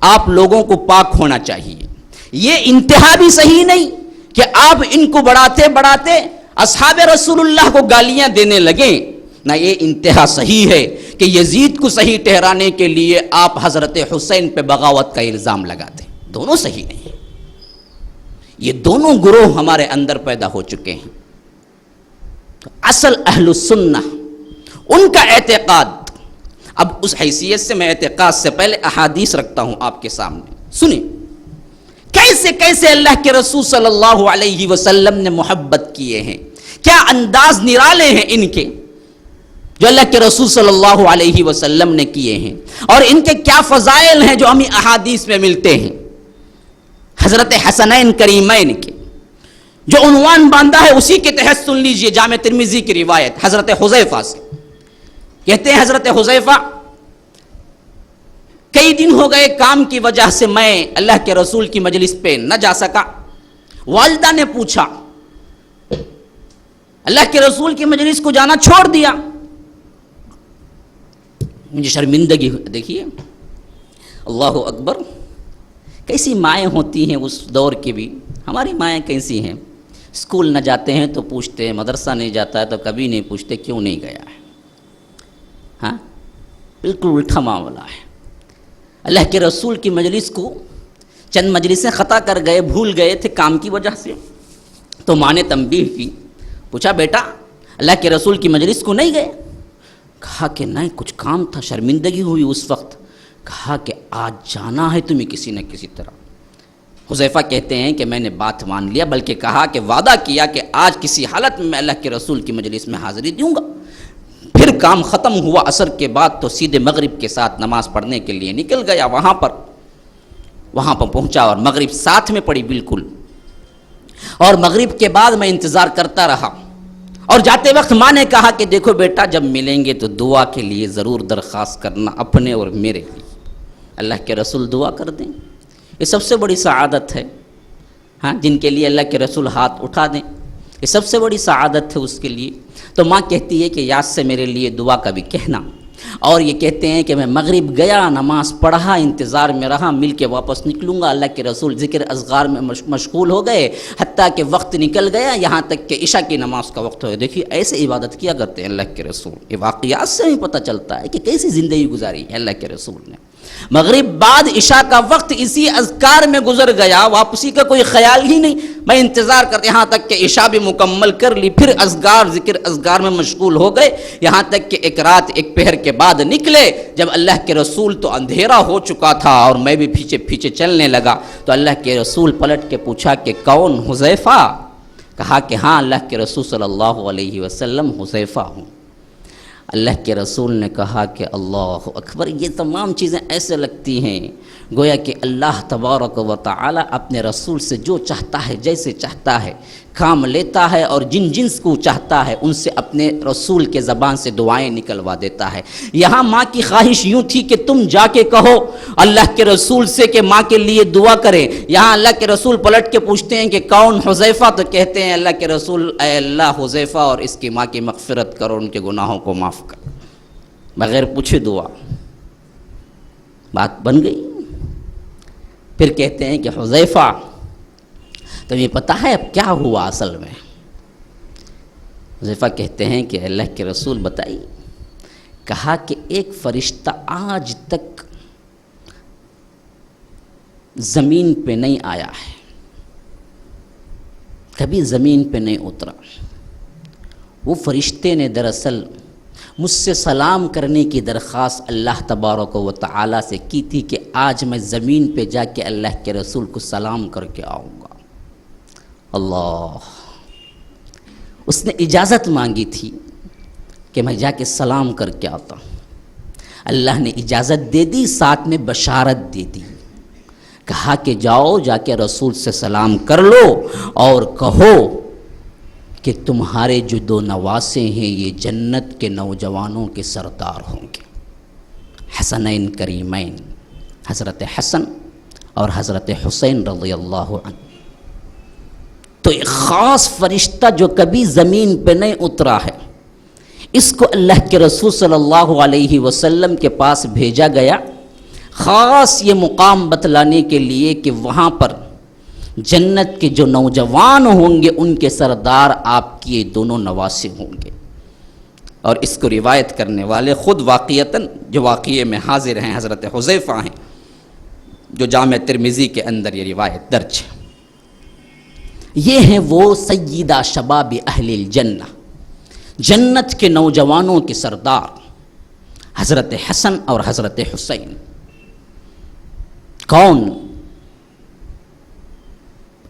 آپ لوگوں کو پاک ہونا چاہیے. یہ انتہا بھی صحیح نہیں کہ آپ ان کو بڑھاتے بڑھاتے اصحاب رسول اللہ کو گالیاں دینے لگیں. نہ یہ انتہا صحیح ہے کہ یزید کو صحیح ٹھہرانے کے لیے آپ حضرت حسین پہ بغاوت کا الزام لگاتے. دونوں صحیح نہیں. یہ دونوں گروہ ہمارے اندر پیدا ہو چکے ہیں. اصل اہل السنہ ان کا اعتقاد، اب اس حیثیت سے میں اعتقاد سے پہلے احادیث رکھتا ہوں آپ کے سامنے. سنیں کیسے کیسے اللہ کے رسول صلی اللہ علیہ وسلم نے محبت کیے ہیں، کیا انداز نرالے ہیں ان کے جو اللہ کے رسول صلی اللہ علیہ وسلم نے کیے ہیں، اور ان کے کیا فضائل ہیں جو ہمیں احادیث میں ملتے ہیں. حضرت حسنین کریمین کے جو عنوان باندھا ہے اسی کے تحت سن لیجئے جامع ترمذی کی روایت حضرت حذیفہ سے. کہتے ہیں حضرت حذیفہ کئی دن ہو گئے کام کی وجہ سے میں اللہ کے رسول کی مجلس پہ نہ جا سکا. والدہ نے پوچھا اللہ کے رسول کی مجلس کو جانا چھوڑ دیا. مجھے شرمندگی ہوئی. دیکھیے اللہ اکبر، کیسی مائیں ہوتی ہیں اس دور کی بھی. ہماری مائیں کیسی ہیں، اسکول نہ جاتے ہیں تو پوچھتے ہیں، مدرسہ نہیں جاتا ہے تو کبھی نہیں پوچھتے کیوں نہیں گیا ہے. ہاں بالکل الٹا معاملہ ہے. اللہ کے رسول کی مجلس کو چند مجلسیں خطا کر گئے، بھول گئے تھے کام کی وجہ سے، تو ماں نے تنبیہ کی. پوچھا بیٹا اللہ کے رسول کی مجلس کو نہیں گئے؟ کہا کہ نہیں کچھ کام تھا. شرمندگی ہوئی اس وقت. کہا کہ آج جانا ہے تمہیں کسی نہ کسی طرح. حذیفہ کہتے ہیں کہ میں نے بات مان لیا، بلکہ کہا کہ وعدہ کیا کہ آج کسی حالت میں اللہ کے رسول کی مجلس میں حاضری دوں گا. پھر کام ختم ہوا عصر کے بعد تو سیدھے مغرب کے ساتھ نماز پڑھنے کے لیے نکل گیا. وہاں پر پہنچا اور مغرب ساتھ میں پڑھی بالکل. اور مغرب کے بعد میں انتظار کرتا رہا. اور جاتے وقت ماں نے کہا کہ دیکھو بیٹا جب ملیں گے تو دعا کے لیے ضرور درخواست کرنا اپنے اور میرے لیے. اللہ کے رسول دعا کر دیں، یہ سب سے بڑی سعادت ہے. ہاں جن کے لیے اللہ کے رسول ہاتھ اٹھا دیں یہ سب سے بڑی سعادت ہے اس کے لیے. تو ماں کہتی ہے کہ یاد سے میرے لیے دعا کا بھی کہنا. اور یہ کہتے ہیں کہ میں مغرب گیا، نماز پڑھا، انتظار میں رہا، مل کے واپس نکلوں گا. اللہ کے رسول ذکر اذکار میں مشغول ہو گئے حتیٰ کہ وقت نکل گیا، یہاں تک کہ عشاء کی نماز کا وقت ہو گیا. دیکھیے ایسے عبادت کیا کرتے ہیں اللہ کے رسول. یہ واقعات سے بھی پتہ چلتا ہے کہ کیسی زندگی گزاری ہے اللہ کے رسول نے. مغرب بعد عشاء کا وقت اسی اذکار میں گزر گیا، واپسی کا کوئی خیال ہی نہیں. میں انتظار کرتے یہاں تک کہ عشاء بھی مکمل کر لی، پھر ذکر اذکار میں مشغول ہو گئے، یہاں تک کہ ایک رات ایک پہر کے بعد نکلے. جب اللہ کے رسول تو اندھیرا ہو چکا تھا اور میں بھی پیچھے پیچھے چلنے لگا تو اللہ کے رسول پلٹ کے پوچھا کہ کون؟ حذیفہ. کہا کہ ہاں اللہ کے رسول صلی اللہ علیہ وسلم حذیفہ ہوں. اللہ کے رسول نے کہا کہ اللہ اکبر. یہ تمام چیزیں ایسے لگتی ہیں گویا کہ اللہ تبارک و تعالی اپنے رسول سے جو چاہتا ہے جیسے چاہتا ہے کام لیتا ہے، اور جنس کو چاہتا ہے ان سے اپنے رسول کے زبان سے دعائیں نکلوا دیتا ہے. یہاں ماں کی خواہش یوں تھی کہ تم جا کے کہو اللہ کے رسول سے کہ ماں کے لیے دعا کریں. یہاں اللہ کے رسول پلٹ کے پوچھتے ہیں کہ کون؟ حذیفہ. تو کہتے ہیں اللہ کے رسول اے اللہ حذیفہ اور اس کی ماں کی مغفرت کرو، ان کے گناہوں کو معاف کر. بغیر پوچھے دعا، بات بن گئی. پھر کہتے ہیں کہ حذیفہ تمہیں پتہ ہے اب کیا ہوا اصل میں؟ حذیفہ کہتے ہیں کہ اللہ کے رسول بتائیے. کہا کہ ایک فرشتہ آج تک زمین پہ نہیں آیا ہے، کبھی زمین پہ نہیں اترا. وہ فرشتے نے دراصل مجھ سے سلام کرنے کی درخواست اللہ تبارک و تعالی سے کی تھی کہ آج میں زمین پہ جا کے اللہ کے رسول کو سلام کر کے آؤں گا. اللہ، اس نے اجازت مانگی تھی کہ میں جا کے سلام کر کے آتا ہوں. اللہ نے اجازت دے دی، ساتھ میں بشارت دے دی. کہا کہ جاؤ جا کے رسول سے سلام کر لو اور کہو کہ تمہارے جو دو نواسے ہیں یہ جنت کے نوجوانوں کے سردار ہوں گے، حسنین کریمین، حضرت حسن اور حضرت حسین رضی اللہ عنہ. تو ایک خاص فرشتہ جو کبھی زمین پہ نہیں اترا ہے، اس کو اللہ کے رسول صلی اللہ علیہ وسلم کے پاس بھیجا گیا، خاص یہ مقام بتلانے کے لیے کہ وہاں پر جنت کے جو نوجوان ہوں گے ان کے سردار آپ کی دونوں نواسے ہوں گے. اور اس کو روایت کرنے والے خود واقعتاً جو واقعے میں حاضر ہیں حضرت حذیفہ ہیں، جو جامع ترمذی کے اندر یہ روایت درج ہے. یہ ہیں وہ سیدہ شباب اہل الجنہ، جنت کے نوجوانوں کے سردار حضرت حسن اور حضرت حسین. کون؟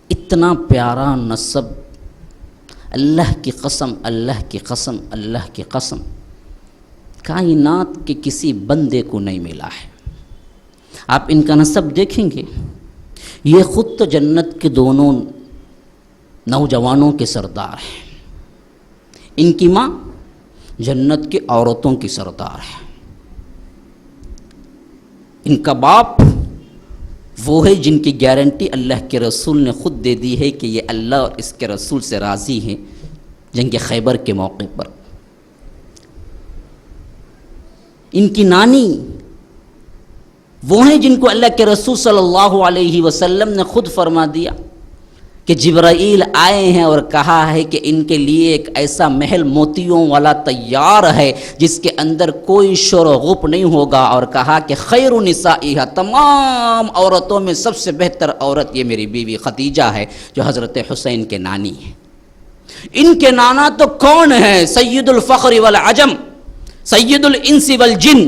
اتنا پیارا نسب، اللہ کی قسم، اللہ کی قسم، اللہ کی قسم، کائنات کے کسی بندے کو نہیں ملا ہے. آپ ان کا نسب دیکھیں گے، یہ خود تو جنت کے دونوں نوجوانوں کے سردار ہیں، ان کی ماں جنت کی عورتوں کی سردار ہے، ان کا باپ وہ ہے جن کی گارنٹی اللہ کے رسول نے خود دے دی ہے کہ یہ اللہ اور اس کے رسول سے راضی ہیں جنگ خیبر کے موقع پر۔ ان کی نانی وہ ہیں جن کو اللہ کے رسول صلی اللہ علیہ وسلم نے خود فرما دیا کہ جبرائیل آئے ہیں اور کہا ہے کہ ان کے لیے ایک ایسا محل موتیوں والا تیار ہے جس کے اندر کوئی شور و غپ نہیں ہوگا، اور کہا کہ خیر نسائها، تمام عورتوں میں سب سے بہتر عورت یہ میری بیوی خدیجہ ہے جو حضرت حسین کے نانی ہے۔ ان کے نانا تو کون ہے؟ سید الفخر والعجم، سید الانس والجن،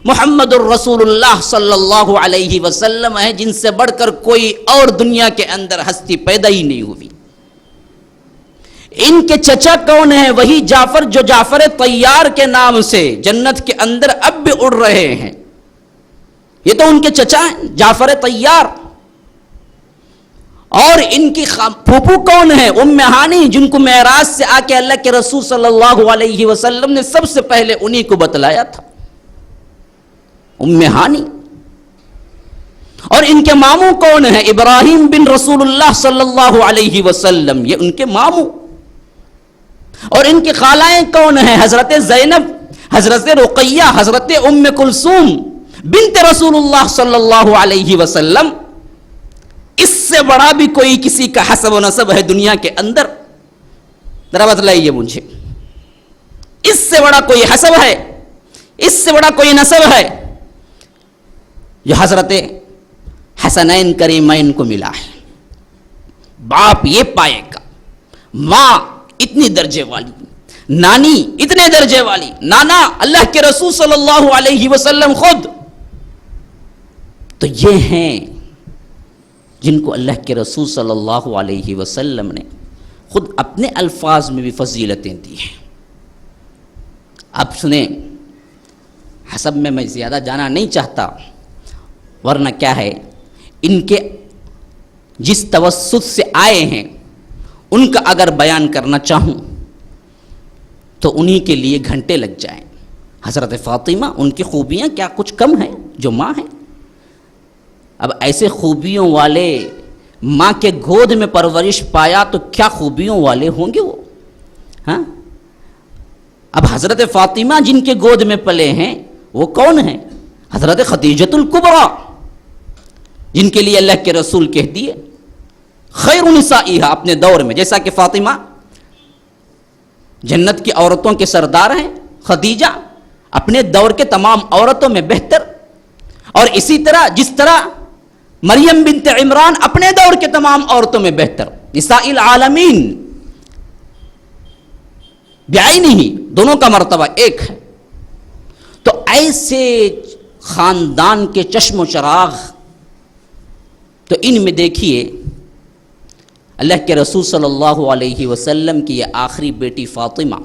محمد الرسول اللہ صلی اللہ علیہ وسلم ہے، جن سے بڑھ کر کوئی اور دنیا کے اندر ہستی پیدا ہی نہیں ہوئی۔ ان کے چچا کون ہیں؟ وہی جعفر جو جعفر طیار کے نام سے جنت کے اندر اب بھی اڑ رہے ہیں، یہ تو ان کے چچا ہیں جعفر طیار۔ اور ان کی پھوپھو کون ہے؟ ام ہانی، جن کو معراج سے آ کے اللہ کے رسول صلی اللہ علیہ وسلم نے سب سے پہلے انہی کو بتلایا تھا، ام ہانی۔ اور ان کے ماموں کون ہیں؟ ابراہیم بن رسول اللہ صلی اللہ علیہ وسلم، یہ ان کے ماموں۔ اور ان کی خالائیں کون ہیں؟ حضرت زینب، حضرت رقیہ، حضرت ام کلثوم بنت رسول اللہ صلی اللہ علیہ وسلم۔ اس سے بڑا بھی کوئی کسی کا حسب و نسب ہے دنیا کے اندر؟ ذرا بتلائیے مجھے، اس سے بڑا کوئی حسب ہے، اس سے بڑا کوئی نسب ہے جو حضرت حسنین کریمین کو ملا ہے؟ باپ یہ پائے گا، ماں اتنی درجے والی، نانی اتنے درجے والی، نانا اللہ کے رسول صلی اللہ علیہ وسلم خود۔ تو یہ ہیں جن کو اللہ کے رسول صلی اللہ علیہ وسلم نے خود اپنے الفاظ میں بھی فضیلتیں دی ہیں۔ اب سنیں، حسب میں زیادہ جانا نہیں چاہتا، ورنہ کیا ہے، ان کے جس توسط سے آئے ہیں ان کا اگر بیان کرنا چاہوں تو انہی کے لیے گھنٹے لگ جائیں۔ حضرت فاطمہ، ان کی خوبیاں کیا کچھ کم ہیں جو ماں ہیں؟ اب ایسے خوبیوں والے ماں کے گود میں پرورش پایا تو کیا خوبیوں والے ہوں گے وہ؟ ہاں، اب حضرت فاطمہ جن کے گود میں پلے ہیں وہ کون ہیں؟ حضرت خدیجۃ الکبریٰ، جن کے لیے اللہ کے رسول کہہ دیے خیر نسائها اپنے دور میں، جیسا کہ فاطمہ جنت کی عورتوں کے سردار ہیں، خدیجہ اپنے دور کے تمام عورتوں میں بہتر، اور اسی طرح جس طرح مریم بنت عمران اپنے دور کے تمام عورتوں میں بہتر، نساء العالمین بعینہ، دونوں کا مرتبہ ایک ہے۔ تو ایسے خاندان کے چشم و چراغ، تو ان میں دیکھیے اللہ کے رسول صلی اللہ علیہ وسلم کی یہ آخری بیٹی فاطمہ،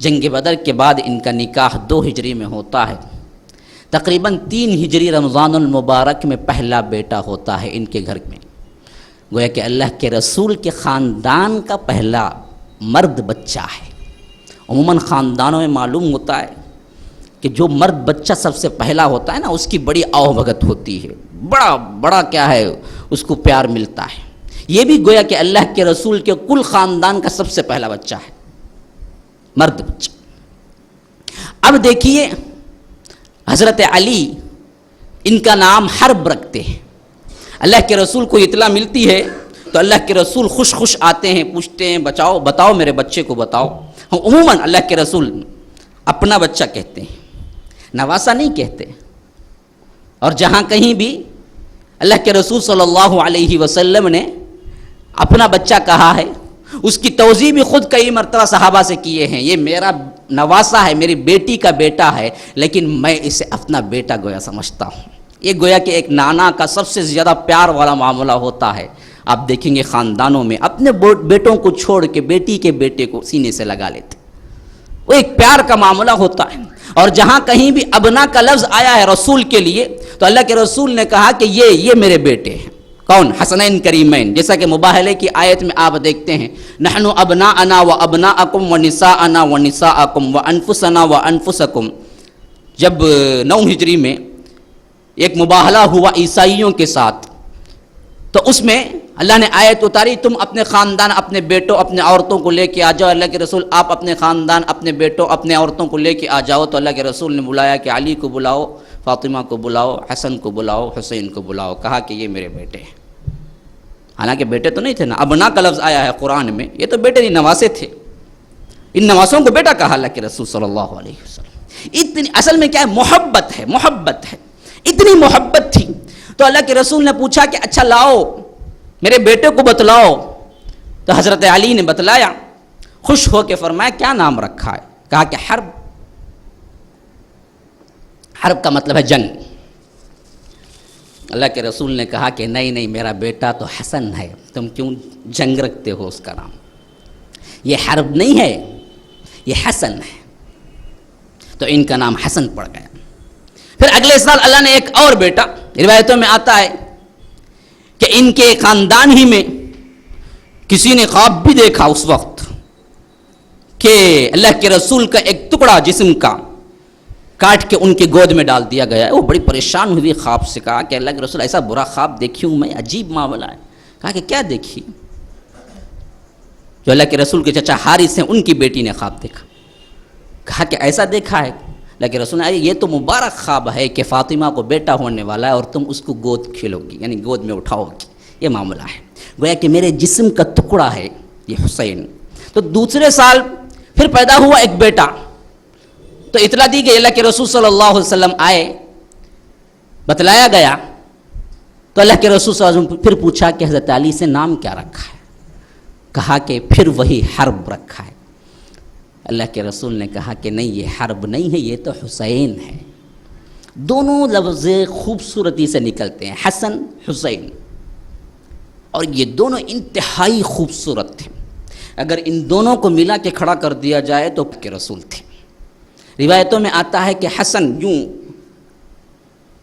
جنگ بدر کے بعد ان کا نکاح 2 ہجری میں ہوتا ہے، تقریباً 3 ہجری رمضان المبارک میں پہلا بیٹا ہوتا ہے ان کے گھر میں، گویا کہ اللہ کے رسول کے خاندان کا پہلا مرد بچہ ہے۔ عموماً خاندانوں میں معلوم ہوتا ہے کہ جو مرد بچہ سب سے پہلا ہوتا ہے نا، اس کی بڑی آؤ بھگت ہوتی ہے، بڑا کیا ہے، اس کو پیار ملتا ہے۔ یہ بھی گویا کہ اللہ کے رسول کے کل خاندان کا سب سے پہلا بچہ ہے، مرد بچہ۔ اب دیکھیے حضرت علی، ان کا نام حرب رکھتے ہیں۔ اللہ کے رسول کو اطلاع ملتی ہے تو اللہ کے رسول خوش آتے ہیں، پوچھتے ہیں بتاؤ میرے بچے کو بتاؤ۔ عموماً اللہ کے رسول اپنا بچہ کہتے ہیں، نواسا نہیں کہتے۔ اور جہاں کہیں بھی اللہ کے رسول صلی اللہ علیہ وسلم نے اپنا بچہ کہا ہے، اس کی توضیح بھی خود کئی مرتبہ صحابہ سے کیے ہیں، یہ میرا نواسا ہے، میری بیٹی کا بیٹا ہے، لیکن میں اسے اپنا بیٹا گویا سمجھتا ہوں۔ یہ گویا کہ ایک نانا کا سب سے زیادہ پیار والا معاملہ ہوتا ہے۔ آپ دیکھیں گے خاندانوں میں اپنے بیٹوں کو چھوڑ کے بیٹی کے بیٹے کو سینے سے لگا لیتے، وہ ایک پیار کا معاملہ ہوتا ہے۔ اور جہاں کہیں بھی ابنا کا لفظ آیا ہے رسول کے لیے تو اللہ کے رسول نے کہا کہ یہ میرے بیٹے ہیں، کون؟ حسنین کریمین. جیسا کہ مباہلے کی آیت میں آپ دیکھتے ہیں نحن ابناءنا و ابناءکم و نساءنا و نساءکم و انفسنا و انفسکم. جب 9 ہجری میں ایک مباہلہ ہوا عیسائیوں کے ساتھ تو اس میں اللہ نے آیت اتاری تم اپنے خاندان اپنے بیٹوں اپنے عورتوں کو لے کے آ جاؤ. اللہ کے رسول آپ اپنے خاندان اپنے بیٹوں اپنے عورتوں کو لے کے آ جاؤ. تو اللہ کے رسول نے بلایا کہ علی کو بلاؤ, فاطمہ کو بلاؤ, حسن کو بلاؤ, حسین کو بلاؤ. کہا کہ یہ میرے بیٹے ہیں. حالانکہ بیٹے تو نہیں تھے نا, ابنا کا لفظ آیا ہے قرآن میں, یہ تو بیٹے نہیں نواسے تھے. ان نواسوں کو بیٹا کہا اللہ کے رسول صلی اللہ علیہ وسلم. اتنی اصل میں کیا ہے, محبت ہے, محبت ہے. اتنی محبت تھی تو اللہ کے رسول نے پوچھا کہ اچھا لاؤ میرے بیٹے کو بتلاؤ. تو حضرت علی نے بتلایا, خوش ہو کے فرمایا کیا نام رکھا ہے؟ کہا کہ حرب. حرب کا مطلب ہے جنگ. اللہ کے رسول نے کہا کہ نہیں نہیں میرا بیٹا تو حسن ہے, تم کیوں جنگ رکھتے ہو اس کا نام؟ یہ حرب نہیں ہے, یہ حسن ہے. تو ان کا نام حسن پڑ گیا. پھر اگلے سال اللہ نے ایک اور بیٹا, روایتوں میں آتا ہے کہ ان کے خاندان ہی میں کسی نے خواب بھی دیکھا اس وقت کہ اللہ کے رسول کا ایک ٹکڑا جسم کا کاٹ کے ان کی گود میں ڈال دیا گیا ہے. وہ بڑی پریشان ہوئی خواب سے. کہا کہ اللہ کے رسول ایسا برا خواب دیکھی ہوں میں, عجیب معاملہ ہے. کہا کہ کیا دیکھی؟ جو اللہ کے رسول کے چچا حارث ہیں ان کی بیٹی نے خواب دیکھا. کہا کہ ایسا دیکھا ہے؟ اللہ کے رسول نے یہ تو مبارک خواب ہے کہ فاطمہ کو بیٹا ہونے والا ہے اور تم اس کو گود کھلو گی, یعنی گود میں اٹھاؤ گی. یہ معاملہ ہے. گویا کہ میرے جسم کا ٹکڑا ہے یہ حسین. تو دوسرے سال پھر پیدا ہوا ایک بیٹا. تو اطلاع دی گئی, اللہ کے رسول صلی اللہ علیہ وسلم آئے, بتلایا گیا. تو اللہ کے رسول صلی اللہ علیہ وسلم پھر پوچھا کہ حضرت علی سے نام کیا رکھا ہے؟ کہا کہ پھر وہی حرب رکھا ہے. اللہ کے رسول نے کہا کہ نہیں یہ حرب نہیں ہے, یہ تو حسین ہے. دونوں لفظ خوبصورتی سے نکلتے ہیں, حسن حسین, اور یہ دونوں انتہائی خوبصورت تھے. اگر ان دونوں کو ملا کے کھڑا کر دیا جائے تو کے رسول تھے. روایتوں میں آتا ہے کہ حسن یوں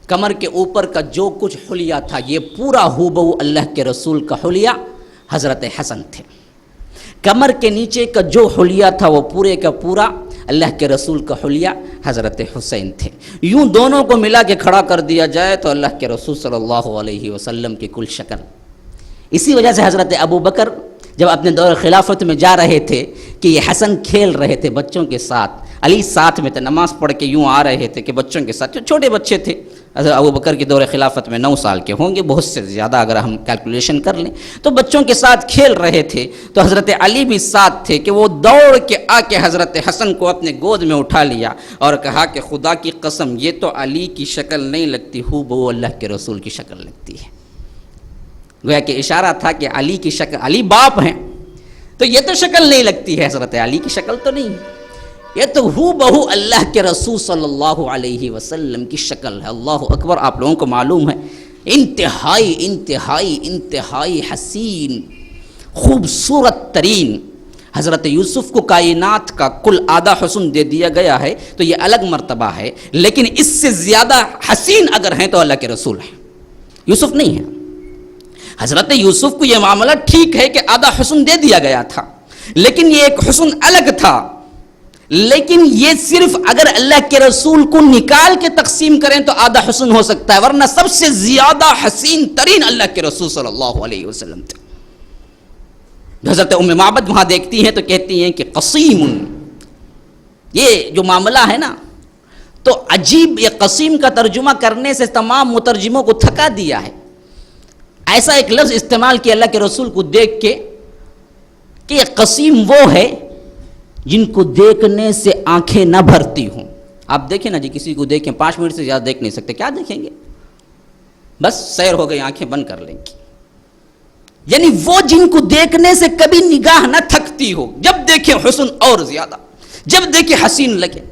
کمر کے اوپر کا جو کچھ حلیہ تھا یہ پورا ہو بہو اللہ کے رسول کا حلیہ حضرت حسن تھے. کمر کے نیچے کا جو حلیہ تھا وہ پورے کا پورا اللہ کے رسول کا حلیہ حضرت حسین تھے. یوں دونوں کو ملا کے کھڑا کر دیا جائے تو اللہ کے رسول صلی اللہ علیہ وسلم کی کل شکل. اسی وجہ سے حضرت ابو بکر جب اپنے دور خلافت میں جا رہے تھے کہ یہ حسن کھیل رہے تھے بچوں کے ساتھ, علی ساتھ میں تھے, نماز پڑھ کے یوں آ رہے تھے کہ بچوں کے ساتھ, چھوٹے بچے تھے. حضرت ابو بکر کی دور خلافت میں 9 سال کے ہوں گے, بہت سے زیادہ اگر ہم کیلکولیشن کر لیں, تو بچوں کے ساتھ کھیل رہے تھے. تو حضرت علی بھی ساتھ تھے کہ وہ دوڑ کے آ کے حضرت حسن کو اپنے گود میں اٹھا لیا اور کہا کہ خدا کی قسم یہ تو علی کی شکل نہیں لگتی, ہو بہو اللہ کے رسول کی شکل لگتی ہے. گویا کہ اشارہ تھا کہ علی کی شکل, علی باپ ہیں تو یہ تو شکل نہیں لگتی ہے, حضرت علی کی شکل تو نہیں, یہ تو ہو بہو اللہ کے رسول صلی اللہ علیہ وسلم کی شکل ہے. اللہ اکبر. آپ لوگوں کو معلوم ہے انتہائی انتہائی انتہائی حسین خوبصورت ترین حضرت یوسف کو کائنات کا کل آدھا حسن دے دیا گیا ہے تو یہ الگ مرتبہ ہے, لیکن اس سے زیادہ حسین اگر ہیں تو اللہ کے رسول ہیں, یوسف نہیں ہے. حضرت یوسف کو یہ معاملہ ٹھیک ہے کہ آدھا حسن دے دیا گیا تھا, لیکن یہ ایک حسن الگ تھا. لیکن یہ صرف اگر اللہ کے رسول کو نکال کے تقسیم کریں تو آدھا حسن ہو سکتا ہے, ورنہ سب سے زیادہ حسین ترین اللہ کے رسول صلی اللہ علیہ وسلم تھے. حضرت ام معبد وہاں دیکھتی ہیں تو کہتی ہیں کہ قسیم, یہ جو معاملہ ہے نا تو عجیب, یہ قسیم کا ترجمہ کرنے سے تمام مترجموں کو تھکا دیا ہے. ایسا ایک لفظ استعمال کیا اللہ کے رسول کو دیکھ کے کہ یہ قسیم وہ ہے جن کو دیکھنے سے آنکھیں نہ بھرتی ہوں. آپ دیکھیں نا جی, کسی کو دیکھیں 5 منٹ سے زیادہ دیکھ نہیں سکتے, کیا دیکھیں گے, بس سیر ہو گئی, آنکھیں بند کر لیں گی. یعنی وہ جن کو دیکھنے سے کبھی نگاہ نہ تھکتی ہو, جب دیکھیں حسن اور زیادہ, جب دیکھیں حسین لگے.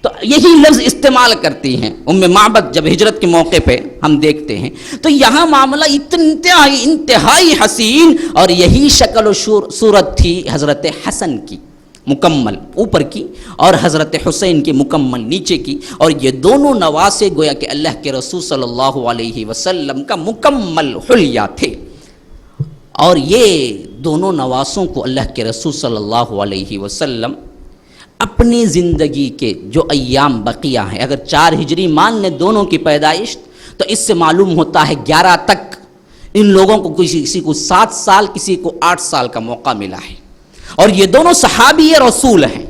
تو یہی لفظ استعمال کرتی ہیں ام معبد جب ہجرت کے موقع پہ ہم دیکھتے ہیں. تو یہاں معاملہ انتہائی حسین, اور یہی شکل و صورت تھی حضرت حسن کی. مکمل اوپر کی اور حضرت حسین کی مکمل نیچے کی، اور یہ دونوں نواسے گویا کہ اللہ کے رسول صلی اللہ علیہ وسلم کا مکمل حلیہ تھے، اور یہ دونوں نواسوں کو اللہ کے رسول صلی اللہ علیہ وسلم اپنی زندگی کے جو ایام بقیہ ہیں، اگر 4 ہجری مان لیں دونوں کی پیدائش، تو اس سے معلوم ہوتا ہے 11 تک ان لوگوں کو کسی کو 7 سال کسی کو 8 سال کا موقع ملا ہے، اور یہ دونوں صحابی رسول ہیں۔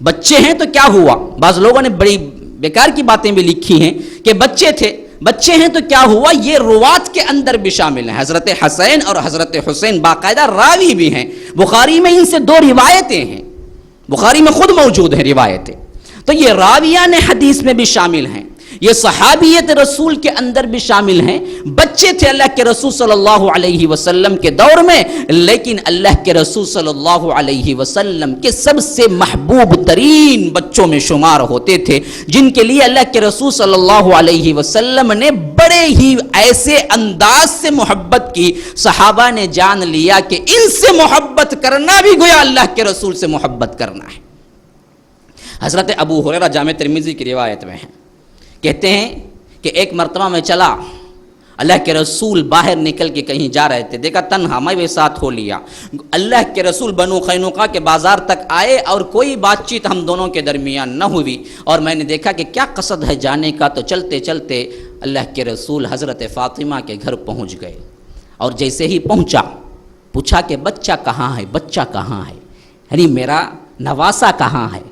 بچے ہیں تو کیا ہوا، بعض لوگوں نے بڑی بیکار کی باتیں بھی لکھی ہیں کہ بچے تھے، بچے ہیں تو کیا ہوا، یہ روات کے اندر بھی شامل ہیں۔ حضرت حسین اور حضرت حسین باقاعدہ راوی بھی ہیں، بخاری میں ان سے 2 روایتیں ہیں، بخاری میں خود موجود ہیں روایتیں، تو یہ راویان حدیث میں بھی شامل ہیں، یہ صحابیت رسول کے اندر بھی شامل ہیں۔ بچے تھے اللہ کے رسول صلی اللہ علیہ وسلم کے دور میں، لیکن اللہ کے رسول صلی اللہ علیہ وسلم کے سب سے محبوب ترین بچوں میں شمار ہوتے تھے، جن کے لیے اللہ کے رسول صلی اللہ علیہ وسلم نے بڑے ہی ایسے انداز سے محبت کی، صحابہ نے جان لیا کہ ان سے محبت کرنا بھی گویا اللہ کے رسول سے محبت کرنا ہے۔ حضرت ابو ہریرہ جامع ترمذی کی روایت میں ہے، کہتے ہیں کہ ایک مرتبہ میں چلا، اللہ کے رسول باہر نکل کے کہیں جا رہے تھے، دیکھا تنہا، میں بھی ساتھ ہو لیا۔ اللہ کے رسول بنو قینقاع کے بازار تک آئے اور کوئی بات چیت ہم دونوں کے درمیان نہ ہوئی، اور میں نے دیکھا کہ کیا قصد ہے جانے کا، تو چلتے چلتے اللہ کے رسول حضرت فاطمہ کے گھر پہنچ گئے، اور جیسے ہی پہنچا پوچھا کہ بچہ کہاں ہے، بچہ کہاں ہے، یعنی میرا نواسا کہاں ہے۔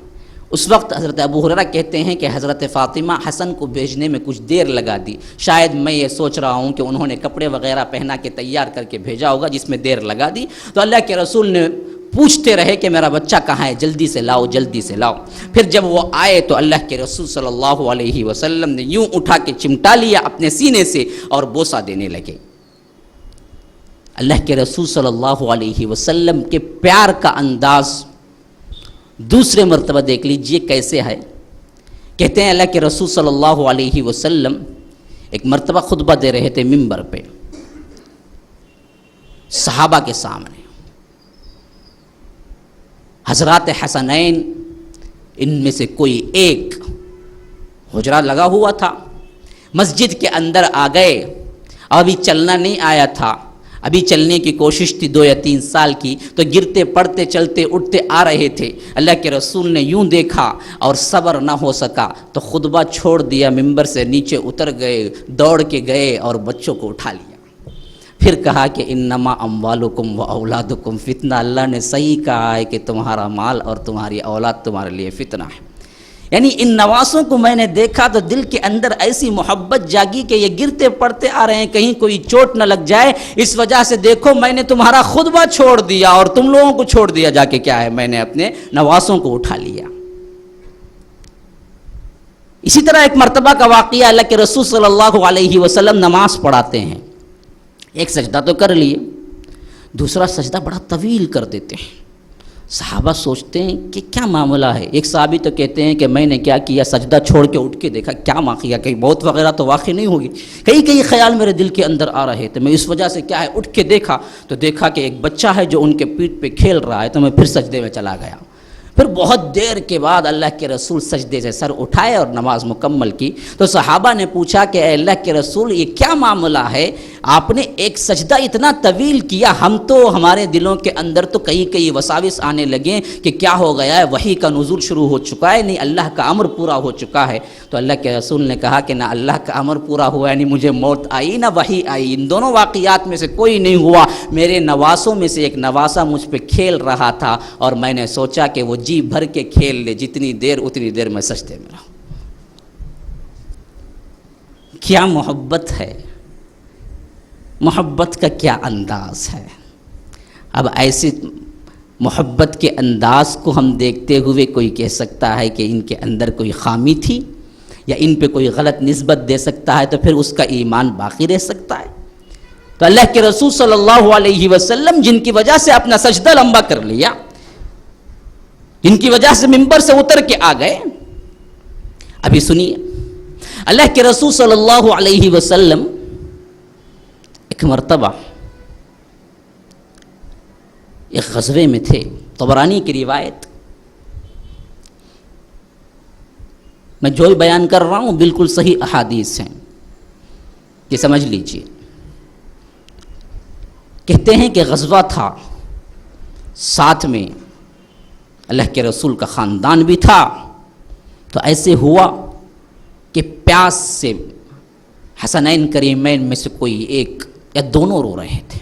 اس وقت حضرت ابو ہریرہ کہتے ہیں کہ حضرت فاطمہ حسن کو بھیجنے میں کچھ دیر لگا دی، شاید میں یہ سوچ رہا ہوں کہ انہوں نے کپڑے وغیرہ پہنا کے تیار کر کے بھیجا ہوگا جس میں دیر لگا دی، تو اللہ کے رسول نے پوچھتے رہے کہ میرا بچہ کہاں ہے، جلدی سے لاؤ جلدی سے لاؤ۔ پھر جب وہ آئے تو اللہ کے رسول صلی اللہ علیہ وسلم نے یوں اٹھا کے چمٹا لیا اپنے سینے سے اور بوسہ دینے لگے۔ اللہ کے رسول صلی اللہ علیہ وسلم کے پیار کا انداز دوسرے مرتبہ دیکھ لیجئے کیسے ہے۔ کہتے ہیں اللہ کے رسول صلی اللہ علیہ وسلم ایک مرتبہ خطبہ دے رہے تھے منبر پہ صحابہ کے سامنے، حضرات حسنین ان میں سے کوئی ایک حجرہ لگا ہوا تھا، مسجد کے اندر آ گئے، ابھی چلنا نہیں آیا تھا، ابھی چلنے کی کوشش تھی 2 یا 3 سال کی، تو گرتے پڑتے چلتے اٹھتے آ رہے تھے۔ اللہ کے رسول نے یوں دیکھا اور صبر نہ ہو سکا تو خطبہ چھوڑ دیا، منبر سے نیچے اتر گئے، دوڑ کے گئے اور بچوں کو اٹھا لیا۔ پھر کہا کہ انما اموالکم و اولادکم فتنہ، اللہ نے صحیح کہا ہے کہ تمہارا مال اور تمہاری اولاد تمہارے لیے فتنہ ہے۔ یعنی ان نواسوں کو میں نے دیکھا تو دل کے اندر ایسی محبت جاگی کہ یہ گرتے پڑتے آ رہے ہیں، کہیں کوئی چوٹ نہ لگ جائے، اس وجہ سے دیکھو میں نے تمہارا خطبہ چھوڑ دیا اور تم لوگوں کو چھوڑ دیا جا کے، کیا ہے میں نے اپنے نواسوں کو اٹھا لیا۔ اسی طرح ایک مرتبہ کا واقعہ، اللہ کے رسول صلی اللہ علیہ وسلم نماز پڑھاتے ہیں، ایک سجدہ تو کر لیے، دوسرا سجدہ بڑا طویل کر دیتے ہیں۔ صحابہ سوچتے ہیں کہ کیا معاملہ ہے، ایک صحابی تو کہتے ہیں کہ میں نے کیا کیا، سجدہ چھوڑ کے اٹھ کے دیکھا، کیا واقعہ، کہیں موت وغیرہ تو واقع نہیں ہوگی، کئی خیال میرے دل کے اندر آ رہے تھے، میں اس وجہ سے کیا ہے اٹھ کے دیکھا تو دیکھا کہ ایک بچہ ہے جو ان کے پیٹھ پہ کھیل رہا ہے، تو میں پھر سجدے میں چلا گیا۔ پھر بہت دیر کے بعد اللہ کے رسول سجدے سے سر اٹھائے اور نماز مکمل کی، تو صحابہ نے پوچھا کہ اے اللہ کے رسول یہ کیا معاملہ ہے، آپ نے ایک سجدہ اتنا طویل کیا، ہم تو ہمارے دلوں کے اندر تو کئی وساوس آنے لگے کہ کیا ہو گیا ہے، وحی کا نزول شروع ہو چکا ہے، نہیں اللہ کا امر پورا ہو چکا ہے۔ تو اللہ کے رسول نے کہا کہ نہ اللہ کا امر پورا ہوا، یعنی مجھے موت آئی نہ وحی آئی، ان دونوں واقعات میں سے کوئی نہیں ہوا، میرے نواسوں میں سے ایک نواسا مجھ پہ کھیل رہا تھا اور میں نے سوچا کہ وہ جی بھر کے کھیل لے، جتنی دیر اتنی دیر میں سجدے میں رہوں۔ کیا محبت ہے، محبت کا کیا انداز ہے۔ اب ایسی محبت کے انداز کو ہم دیکھتے ہوئے کوئی کہہ سکتا ہے کہ ان کے اندر کوئی خامی تھی یا ان پہ کوئی غلط نسبت دے سکتا ہے، تو پھر اس کا ایمان باقی رہ سکتا ہے۔ تو اللہ کے رسول صلی اللہ علیہ وسلم جن کی وجہ سے اپنا سجدہ لمبا کر لیا، جن کی وجہ سے منبر سے اتر کے آ گئے، ابھی سنیے، اللہ کے رسول صلی اللہ علیہ وسلم ایک مرتبہ ایک غزوے میں تھے، طبرانی کی روایت، میں جو بھی بیان کر رہا ہوں بالکل صحیح احادیث ہیں، یہ سمجھ لیجئے۔ کہتے ہیں کہ غزوہ تھا، ساتھ میں اللہ کے رسول کا خاندان بھی تھا، تو ایسے ہوا کہ پیاس سے حسنین کریمین میں سے کوئی ایک یا دونوں رو رہے تھے۔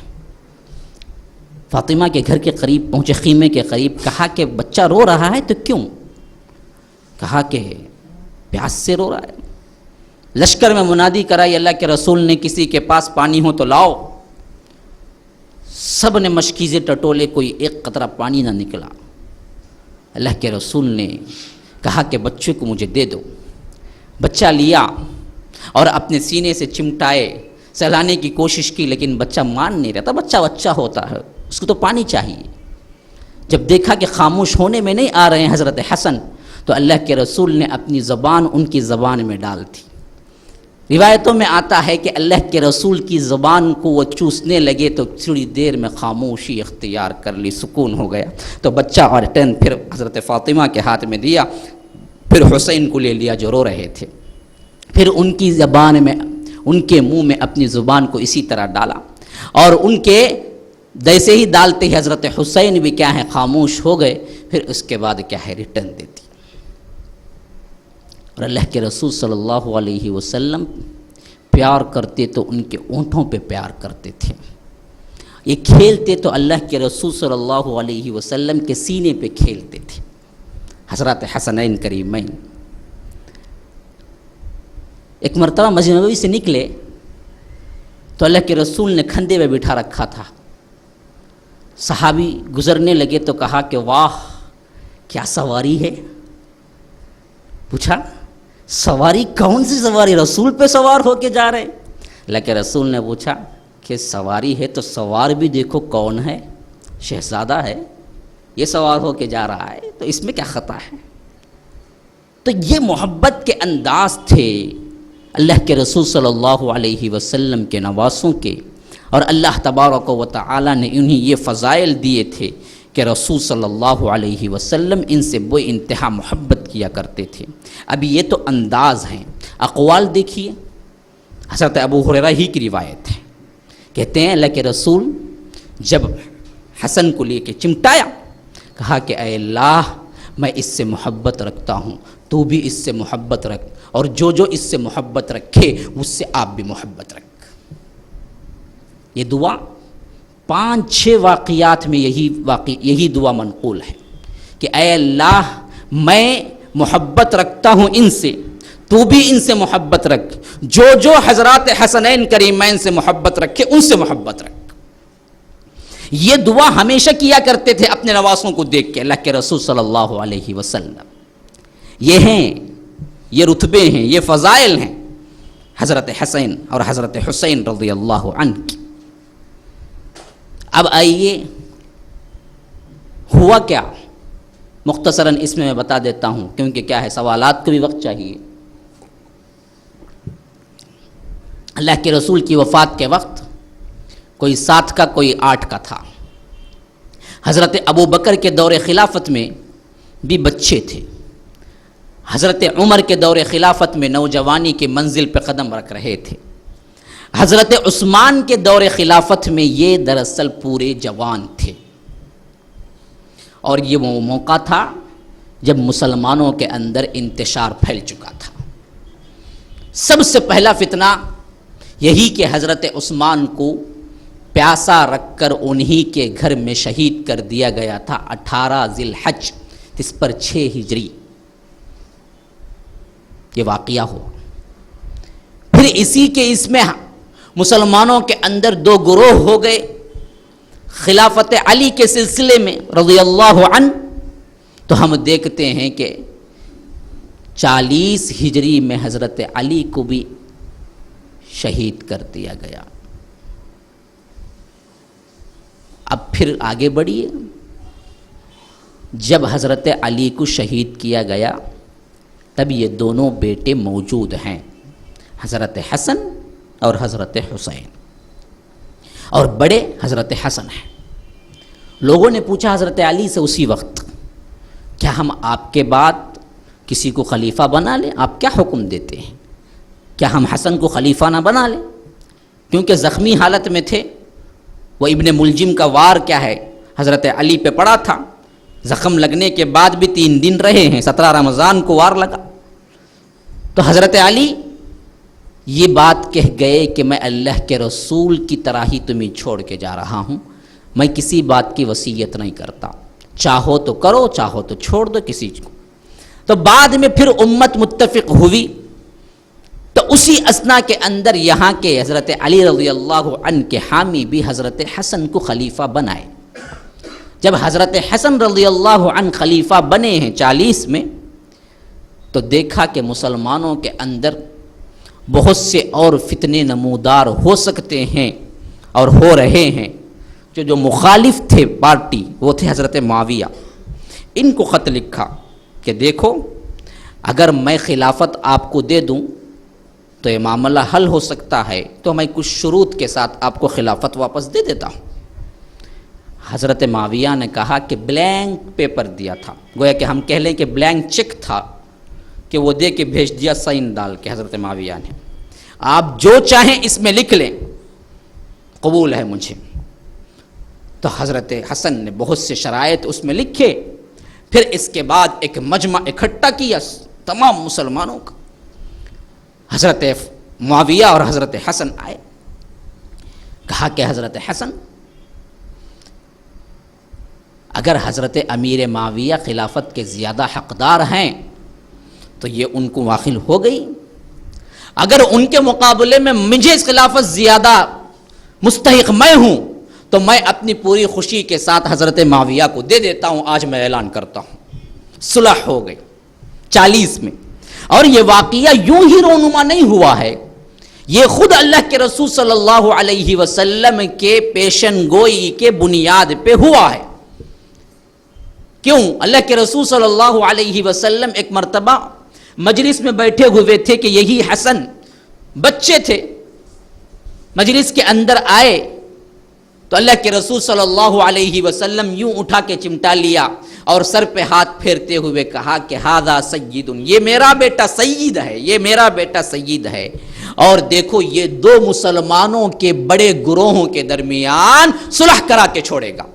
فاطمہ کے گھر کے قریب پہنچے، خیمے کے قریب، کہا کہ بچہ رو رہا ہے تو کیوں؟ کہا کہ پیاس سے رو رہا ہے۔ لشکر میں منادی کرائی اللہ کے رسول نے، کسی کے پاس پانی ہو تو لاؤ۔ سب نے مشکیزیں ٹٹولے، کوئی ایک قطرہ پانی نہ نکلا۔ اللہ کے رسول نے کہا کہ بچے کو مجھے دے دو۔ بچہ لیا اور اپنے سینے سے چمٹائے، سہلانے کی کوشش کی، لیکن بچہ مان نہیں رہتا۔ بچہ ہوتا ہے، اس کو تو پانی چاہیے۔ جب دیکھا کہ خاموش ہونے میں نہیں آ رہے ہیں حضرت حسن، تو اللہ کے رسول نے اپنی زبان ان کی زبان میں ڈال دی۔ روایتوں میں آتا ہے کہ اللہ کے رسول کی زبان کو وہ چوسنے لگے تو تھوڑی دیر میں خاموشی اختیار کر لی، سکون ہو گیا۔ تو بچہ اور ٹین پھر حضرت فاطمہ کے ہاتھ میں دیا، پھر حسین کو لے لیا جو رو رہے تھے، پھر ان کی زبان میں، ان کے منہ میں اپنی زبان کو اسی طرح ڈالا، اور ان کے جیسے ہی ڈالتے ہی حضرت حسین بھی کیا ہے خاموش ہو گئے۔ پھر اس کے بعد کیا ہے ریٹرن دیتی۔ اور اللہ کے رسول صلی اللہ علیہ وسلم پیار کرتے تو ان کے اونٹوں پہ پیار کرتے تھے، یہ کھیلتے تو اللہ کے رسول صلی اللہ علیہ وسلم کے سینے پہ کھیلتے تھے۔ حضرت حسنین کریمین ایک مرتبہ مسجد نبوی سے نکلے تو اللہ کے رسول نے کھندے پہ بٹھا رکھا تھا۔ صحابی گزرنے لگے تو کہا کہ واہ کیا سواری ہے۔ پوچھا سواری کون سی سواری؟ رسول پہ سوار ہو کے جا رہے۔ اللہ کے رسول نے پوچھا کہ سواری ہے تو سوار بھی دیکھو کون ہے، شہزادہ ہے، یہ سوار ہو کے جا رہا ہے تو اس میں کیا خطا ہے؟ تو یہ محبت کے انداز تھے اللہ کے رسول صلی اللہ علیہ وسلم کے نواسوں کے، اور اللہ تبارک و تعالی نے انہیں یہ فضائل دیے تھے کہ رسول صلی اللہ علیہ وسلم ان سے بے انتہا محبت کیا کرتے تھے۔ اب یہ تو انداز ہیں، اقوال دیکھیے۔ حضرت ابو ہریرہ ہی کی روایت ہے، کہتے ہیں اللہ کے رسول جب حسن کو لے کے چمٹایا، کہا کہ اے اللہ میں اس سے محبت رکھتا ہوں، تو بھی اس سے محبت رکھ، اور جو اس سے محبت رکھے اس سے آپ بھی محبت رکھ۔ یہ دعا 5-6 واقعات میں یہی دعا منقول ہے کہ اے اللہ میں محبت رکھتا ہوں ان سے، تو بھی ان سے محبت رکھ، جو حضرات حسنین کریمین سے محبت رکھے ان سے محبت رکھ۔ یہ دعا ہمیشہ کیا کرتے تھے اپنے نواسوں کو دیکھ کے اللہ کے رسول صلی اللہ علیہ وسلم۔ یہ ہیں، یہ رتبے ہیں، یہ فضائل ہیں حضرت حسین اور حضرت حسین رضی اللہ عنہ کی۔ اب آئیے ہوا کیا، مختصراً اس میں بتا دیتا ہوں کیونکہ کیا ہے سوالات کو بھی وقت چاہیے۔ اللہ کے رسول کی وفات کے وقت کوئی 7 کا کوئی 8 کا تھا۔ حضرت ابو بکر کے دور خلافت میں بھی بچے تھے، حضرت عمر کے دور خلافت میں نوجوانی کے منزل پہ قدم رکھ رہے تھے، حضرت عثمان کے دور خلافت میں یہ دراصل پورے جوان تھے، اور یہ وہ موقع تھا جب مسلمانوں کے اندر انتشار پھیل چکا تھا۔ سب سے پہلا فتنہ یہی کہ حضرت عثمان کو پیاسا رکھ کر انہی کے گھر میں شہید کر دیا گیا تھا 18 ذی الحج، اس پر 6 ہجری یہ واقعہ ہوا۔ پھر اسی کے اس میں مسلمانوں کے اندر 2 گروہ ہو گئے خلافت علی کے سلسلے میں رضی اللہ عنہ، تو ہم دیکھتے ہیں کہ 40 ہجری میں حضرت علی کو بھی شہید کر دیا گیا۔ اب پھر آگے بڑھیے، جب حضرت علی کو شہید کیا گیا تب یہ دونوں بیٹے موجود ہیں، حضرت حسن اور حضرت حسین، اور بڑے حضرت حسن ہیں۔ لوگوں نے پوچھا حضرت علی سے اسی وقت، کیا ہم آپ کے بعد کسی کو خلیفہ بنا لیں؟ آپ کیا حکم دیتے ہیں؟ کیا ہم حسن کو خلیفہ نہ بنا لیں؟ کیونکہ زخمی حالت میں تھے، وہ ابن ملجم کا وار کیا ہے حضرت علی پہ پڑا تھا، زخم لگنے کے بعد بھی 3 دن رہے ہیں، 17 رمضان کو وار لگا، تو حضرت علی یہ بات کہہ گئے کہ میں اللہ کے رسول کی طرح ہی تمہیں چھوڑ کے جا رہا ہوں، میں کسی بات کی وصیت نہیں کرتا، چاہو تو کرو چاہو تو چھوڑ دو کسی کو۔ تو بعد میں پھر امت متفق ہوئی، تو اسی اثنا کے اندر یہاں کے حضرت علی رضی اللہ عنہ کے حامی بھی حضرت حسن کو خلیفہ بنائے۔ جب حضرت حسن رضی اللہ عنہ خلیفہ بنے ہیں 40 میں، تو دیکھا کہ مسلمانوں کے اندر بہت سے اور فتنے نمودار ہو سکتے ہیں اور ہو رہے ہیں۔ جو مخالف تھے پارٹی، وہ تھے حضرت معاویہ، ان کو خط لکھا کہ دیکھو اگر میں خلافت آپ کو دے دوں تو یہ معاملہ حل ہو سکتا ہے، تو میں کچھ شروط کے ساتھ آپ کو خلافت واپس دے دیتا ہوں۔ حضرت معاویہ نے کہا کہ بلینک پیپر دیا تھا، گویا کہ ہم کہہ لیں کہ بلینک چیک تھا کہ وہ دے کے بھیج دیا سائن ڈال کے حضرت معاویہ نے، آپ جو چاہیں اس میں لکھ لیں، قبول ہے مجھے۔ تو حضرت حسن نے بہت سے شرائط اس میں لکھے، پھر اس کے بعد ایک مجمع اکٹھا کیا تمام مسلمانوں کا، حضرت معاویہ اور حضرت حسن آئے، کہا کہ حضرت حسن اگر حضرت امیر معاویہ خلافت کے زیادہ حقدار ہیں تو یہ ان کو واخل ہو گئی، اگر ان کے مقابلے میں مجھے خلافت زیادہ مستحق میں ہوں تو میں اپنی پوری خوشی کے ساتھ حضرت معاویہ کو دے دیتا ہوں، آج میں اعلان کرتا ہوں۔ صلح ہو گئی 40 میں، اور یہ واقعہ یوں ہی رونما نہیں ہوا ہے، یہ خود اللہ کے رسول صلی اللہ علیہ وسلم کے پیشن گوئی کے بنیاد پہ ہوا ہے۔ کیوں؟ اللہ کے رسول صلی اللہ علیہ وسلم ایک مرتبہ مجلس میں بیٹھے ہوئے تھے کہ یہی حسن بچے تھے، مجلس کے اندر آئے تو اللہ کے رسول صلی اللہ علیہ وسلم یوں اٹھا کے چمٹا لیا اور سر پہ ہاتھ پھیرتے ہوئے کہا کہ ھذا سید، یہ میرا بیٹا سید ہے، یہ میرا بیٹا سید ہے، اور دیکھو یہ 2 مسلمانوں کے بڑے گروہوں کے درمیان صلح کرا کے چھوڑے گا۔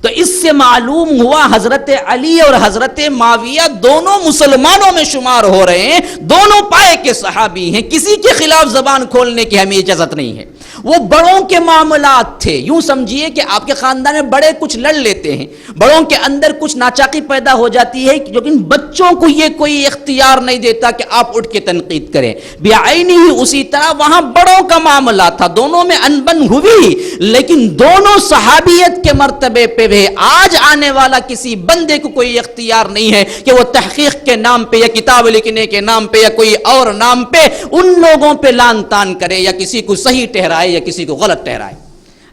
تو اس سے معلوم ہوا حضرت علی اور حضرت معاویہ دونوں مسلمانوں میں شمار ہو رہے ہیں، دونوں پائے کے صحابی ہیں، کسی کے خلاف زبان کھولنے کی ہمیں اجازت نہیں ہے۔ وہ بڑوں کے معاملات تھے، یوں سمجھیے کہ آپ کے خاندان میں بڑے کچھ لڑ لیتے ہیں، بڑوں کے اندر کچھ ناچاقی پیدا ہو جاتی ہے، لیکن بچوں کو یہ کوئی اختیار نہیں دیتا کہ آپ اٹھ کے تنقید کریں۔ بعینی ہی اسی طرح وہاں بڑوں کا معاملہ تھا، دونوں میں انبن ہوئی، لیکن دونوں صحابیت کے مرتبے پہ بھی آج آنے والا کسی بندے کو کوئی اختیار نہیں ہے کہ وہ تحقیق کے نام پہ یا کتاب لکھنے کے نام پہ یا کوئی اور نام پہ ان لوگوں پہ لان تان کرے یا کسی کو صحیح ٹھہرائے یا کسی کو غلط ٹھہرائے۔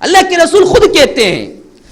اللہ کے رسول خود کہتے ہیں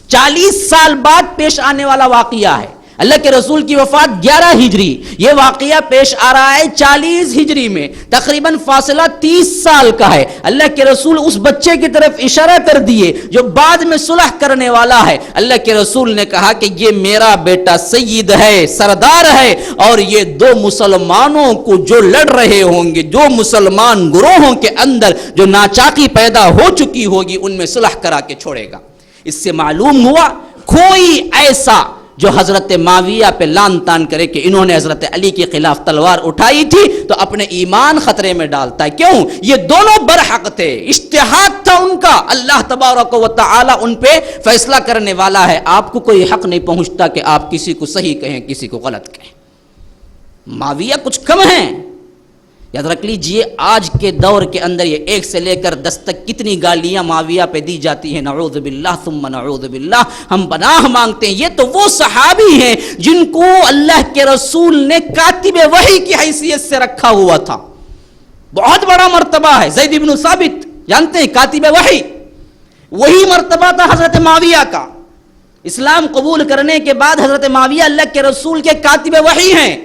40 سال بعد پیش آنے والا واقعہ ہے، اللہ کے رسول کی وفات 11 ہجری، یہ واقعہ پیش آ رہا ہے 40 ہجری میں، تقریباً فاصلہ 30 سال کا ہے۔ اللہ کے رسول اس بچے کی طرف اشارہ کر دیے جو بعد میں صلح کرنے والا ہے، اللہ کے رسول نے کہا کہ یہ میرا بیٹا سید ہے، سردار ہے، اور یہ 2 مسلمانوں کو جو لڑ رہے ہوں گے، جو مسلمان گروہوں کے اندر جو ناچاقی پیدا ہو چکی ہوگی، ان میں صلح کرا کے چھوڑے گا۔ اس سے معلوم ہوا کوئی ایسا جو حضرت معاویہ پہ لان تان کرے کہ انہوں نے حضرت علی کے خلاف تلوار اٹھائی تھی تو اپنے ایمان خطرے میں ڈالتا ہے۔ کیوں؟ یہ دونوں برحق تھے، اجتہاد تھا ان کا، اللہ تبارک و تعالی ان پہ فیصلہ کرنے والا ہے۔ آپ کو کوئی حق نہیں پہنچتا کہ آپ کسی کو صحیح کہیں کسی کو غلط کہیں۔ معاویہ کچھ کم ہیں، یاد رکھ لیجئے آج کے دور کے اندر یہ 1 سے لے کر 10 تک کتنی گالیاں معاویہ پہ دی جاتی ہیں، نعوذ باللہ ثم نعوذ باللہ، ہم پناہ مانگتے ہیں۔ یہ تو وہ صحابی ہیں جن کو اللہ کے رسول نے کاتب وحی کی حیثیت سے رکھا ہوا تھا، بہت بڑا مرتبہ ہے۔ زید بن ثابت جانتے ہیں کاتب وحی، وہی مرتبہ تھا حضرت معاویہ کا۔ اسلام قبول کرنے کے بعد حضرت معاویہ اللہ کے رسول کے کاتب وحی ہیں۔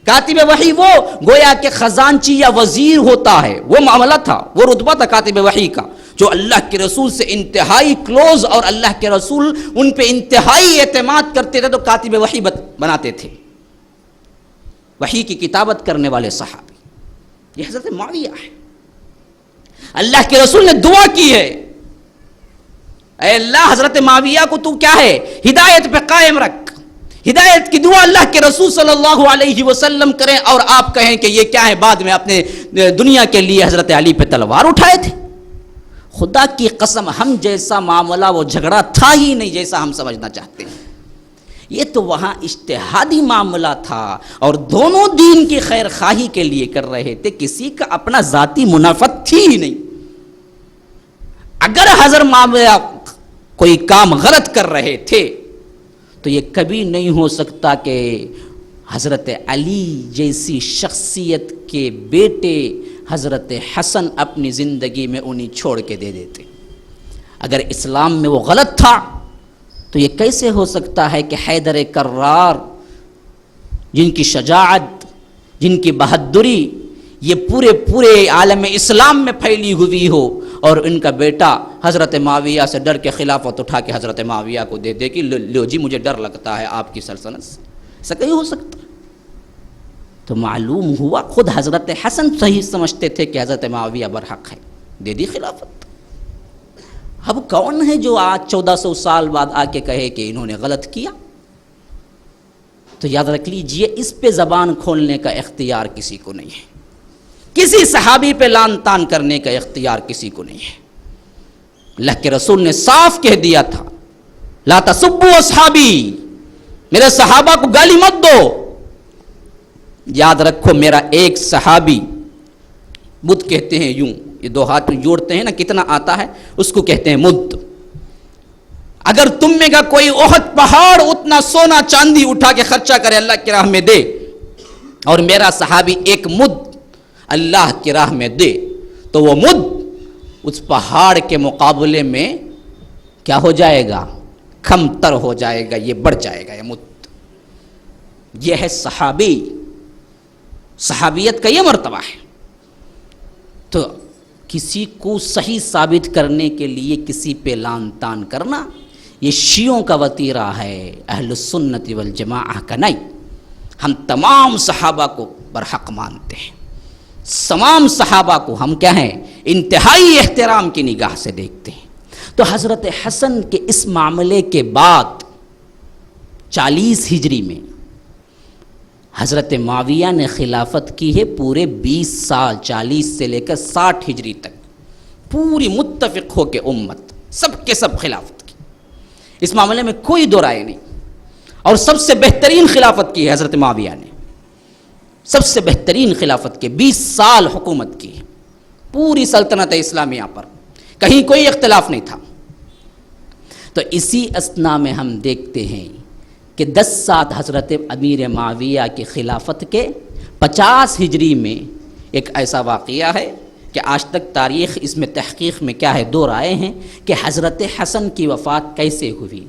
کاتب وحی وہ گویا کہ خزانچی یا وزیر ہوتا ہے، وہ معاملہ تھا، وہ رتبہ تھا کاتب وحی کا، جو اللہ کے رسول سے انتہائی کلوز اور اللہ کے رسول ان پہ انتہائی اعتماد کرتے تھے تو کاتب وحی بناتے تھے۔ وحی کی کتابت کرنے والے صحابی، یہ حضرت معاویہ ہے۔ اللہ کے رسول نے دعا کی ہے، اے اللہ حضرت معاویہ کو تو کیا ہے ہدایت پہ قائم رکھ۔ ہدایت کی دعا اللہ کے رسول صلی اللہ علیہ وسلم کریں، اور آپ کہیں کہ یہ کیا ہے، بعد میں اپنے دنیا کے لیے حضرت علی پہ تلوار اٹھائے تھے۔ خدا کی قسم ہم جیسا معاملہ وہ جھگڑا تھا ہی نہیں جیسا ہم سمجھنا چاہتے ہیں۔ یہ تو وہاں اجتہادی معاملہ تھا، اور دونوں دین کی خیر خواہی کے لیے کر رہے تھے، کسی کا اپنا ذاتی منافعت تھی ہی نہیں۔ اگر حضرت معاویہ کوئی کام غلط کر رہے تھے تو یہ کبھی نہیں ہو سکتا کہ حضرت علی جیسی شخصیت کے بیٹے حضرت حسن اپنی زندگی میں انہیں چھوڑ کے دے دیتے۔ اگر اسلام میں وہ غلط تھا تو یہ کیسے ہو سکتا ہے کہ حیدر کرار، جن کی شجاعت، جن کی بہادری یہ پورے عالم اسلام میں پھیلی ہوئی ہو، اور ان کا بیٹا حضرت معاویہ سے ڈر کے خلافت اٹھا کے حضرت معاویہ کو دے دے کہ لو جی مجھے ڈر لگتا ہے آپ کی سلطنت سے؟ ایسا کہیں ہو سکتا؟ تو معلوم ہوا خود حضرت حسن صحیح سمجھتے تھے کہ حضرت معاویہ برحق ہے، دے دی خلافت۔ اب کون ہے جو آج 1400 سال بعد آ کے کہے کہ انہوں نے غلط کیا؟ تو یاد رکھ لیجئے اس پہ زبان کھولنے کا اختیار کسی کو نہیں ہے، کسی صحابی پہ لان تان کرنے کا اختیار کسی کو نہیں ہے۔ اللہ کے رسول نے صاف کہہ دیا تھا، لا تسبوا اصحابی، میرے صحابہ کو گالی مت دو۔ یاد رکھو میرا ایک صحابی، بدھ کہتے ہیں یوں، یہ دو ہاتھ میں جوڑتے ہیں نا، کتنا آتا ہے اس کو کہتے ہیں مد۔ اگر تم میں کا کوئی احد پہاڑ اتنا سونا چاندی اٹھا کے خرچہ کرے اللہ کی راہ میں دے، اور میرا صحابی ایک مد اللہ کی راہ میں دے، تو وہ مد اس پہاڑ کے مقابلے میں کیا ہو جائے گا؟ کم تر ہو جائے گا، یہ بڑھ جائے گا یہ مد۔ یہ ہے صحابی، صحابیت کا یہ مرتبہ ہے۔ تو کسی کو صحیح ثابت کرنے کے لیے کسی پہ لان تان کرنا یہ شیعوں کا وتیرہ ہے، اہل السنت والجماعہ کا نہیں۔ ہم تمام صحابہ کو برحق مانتے ہیں، تمام صحابہ کو ہم کیا ہیں انتہائی احترام کی نگاہ سے دیکھتے ہیں۔ تو حضرت حسن کے اس معاملے کے بعد 40 ہجری میں حضرت معاویہ نے خلافت کی ہے پورے 20 سال، 40 سے لے کر 60 ہجری تک پوری متفق ہو کے امت سب کے سب خلافت کی، اس معاملے میں کوئی دو رائے نہیں۔ اور سب سے بہترین خلافت کی ہے حضرت معاویہ نے، سب سے بہترین خلافت کے 20 سال حکومت کی ہے پوری سلطنت اسلامیہ پر، کہیں کوئی اختلاف نہیں تھا۔ تو اسی اثنا میں ہم دیکھتے ہیں کہ 10 سال حضرت امیر معاویہ کی خلافت کے 50 ہجری میں ایک ایسا واقعہ ہے کہ آج تک تاریخ اس میں تحقیق میں کیا ہے دو رائے ہیں کہ حضرت حسن کی وفات کیسے ہوئی،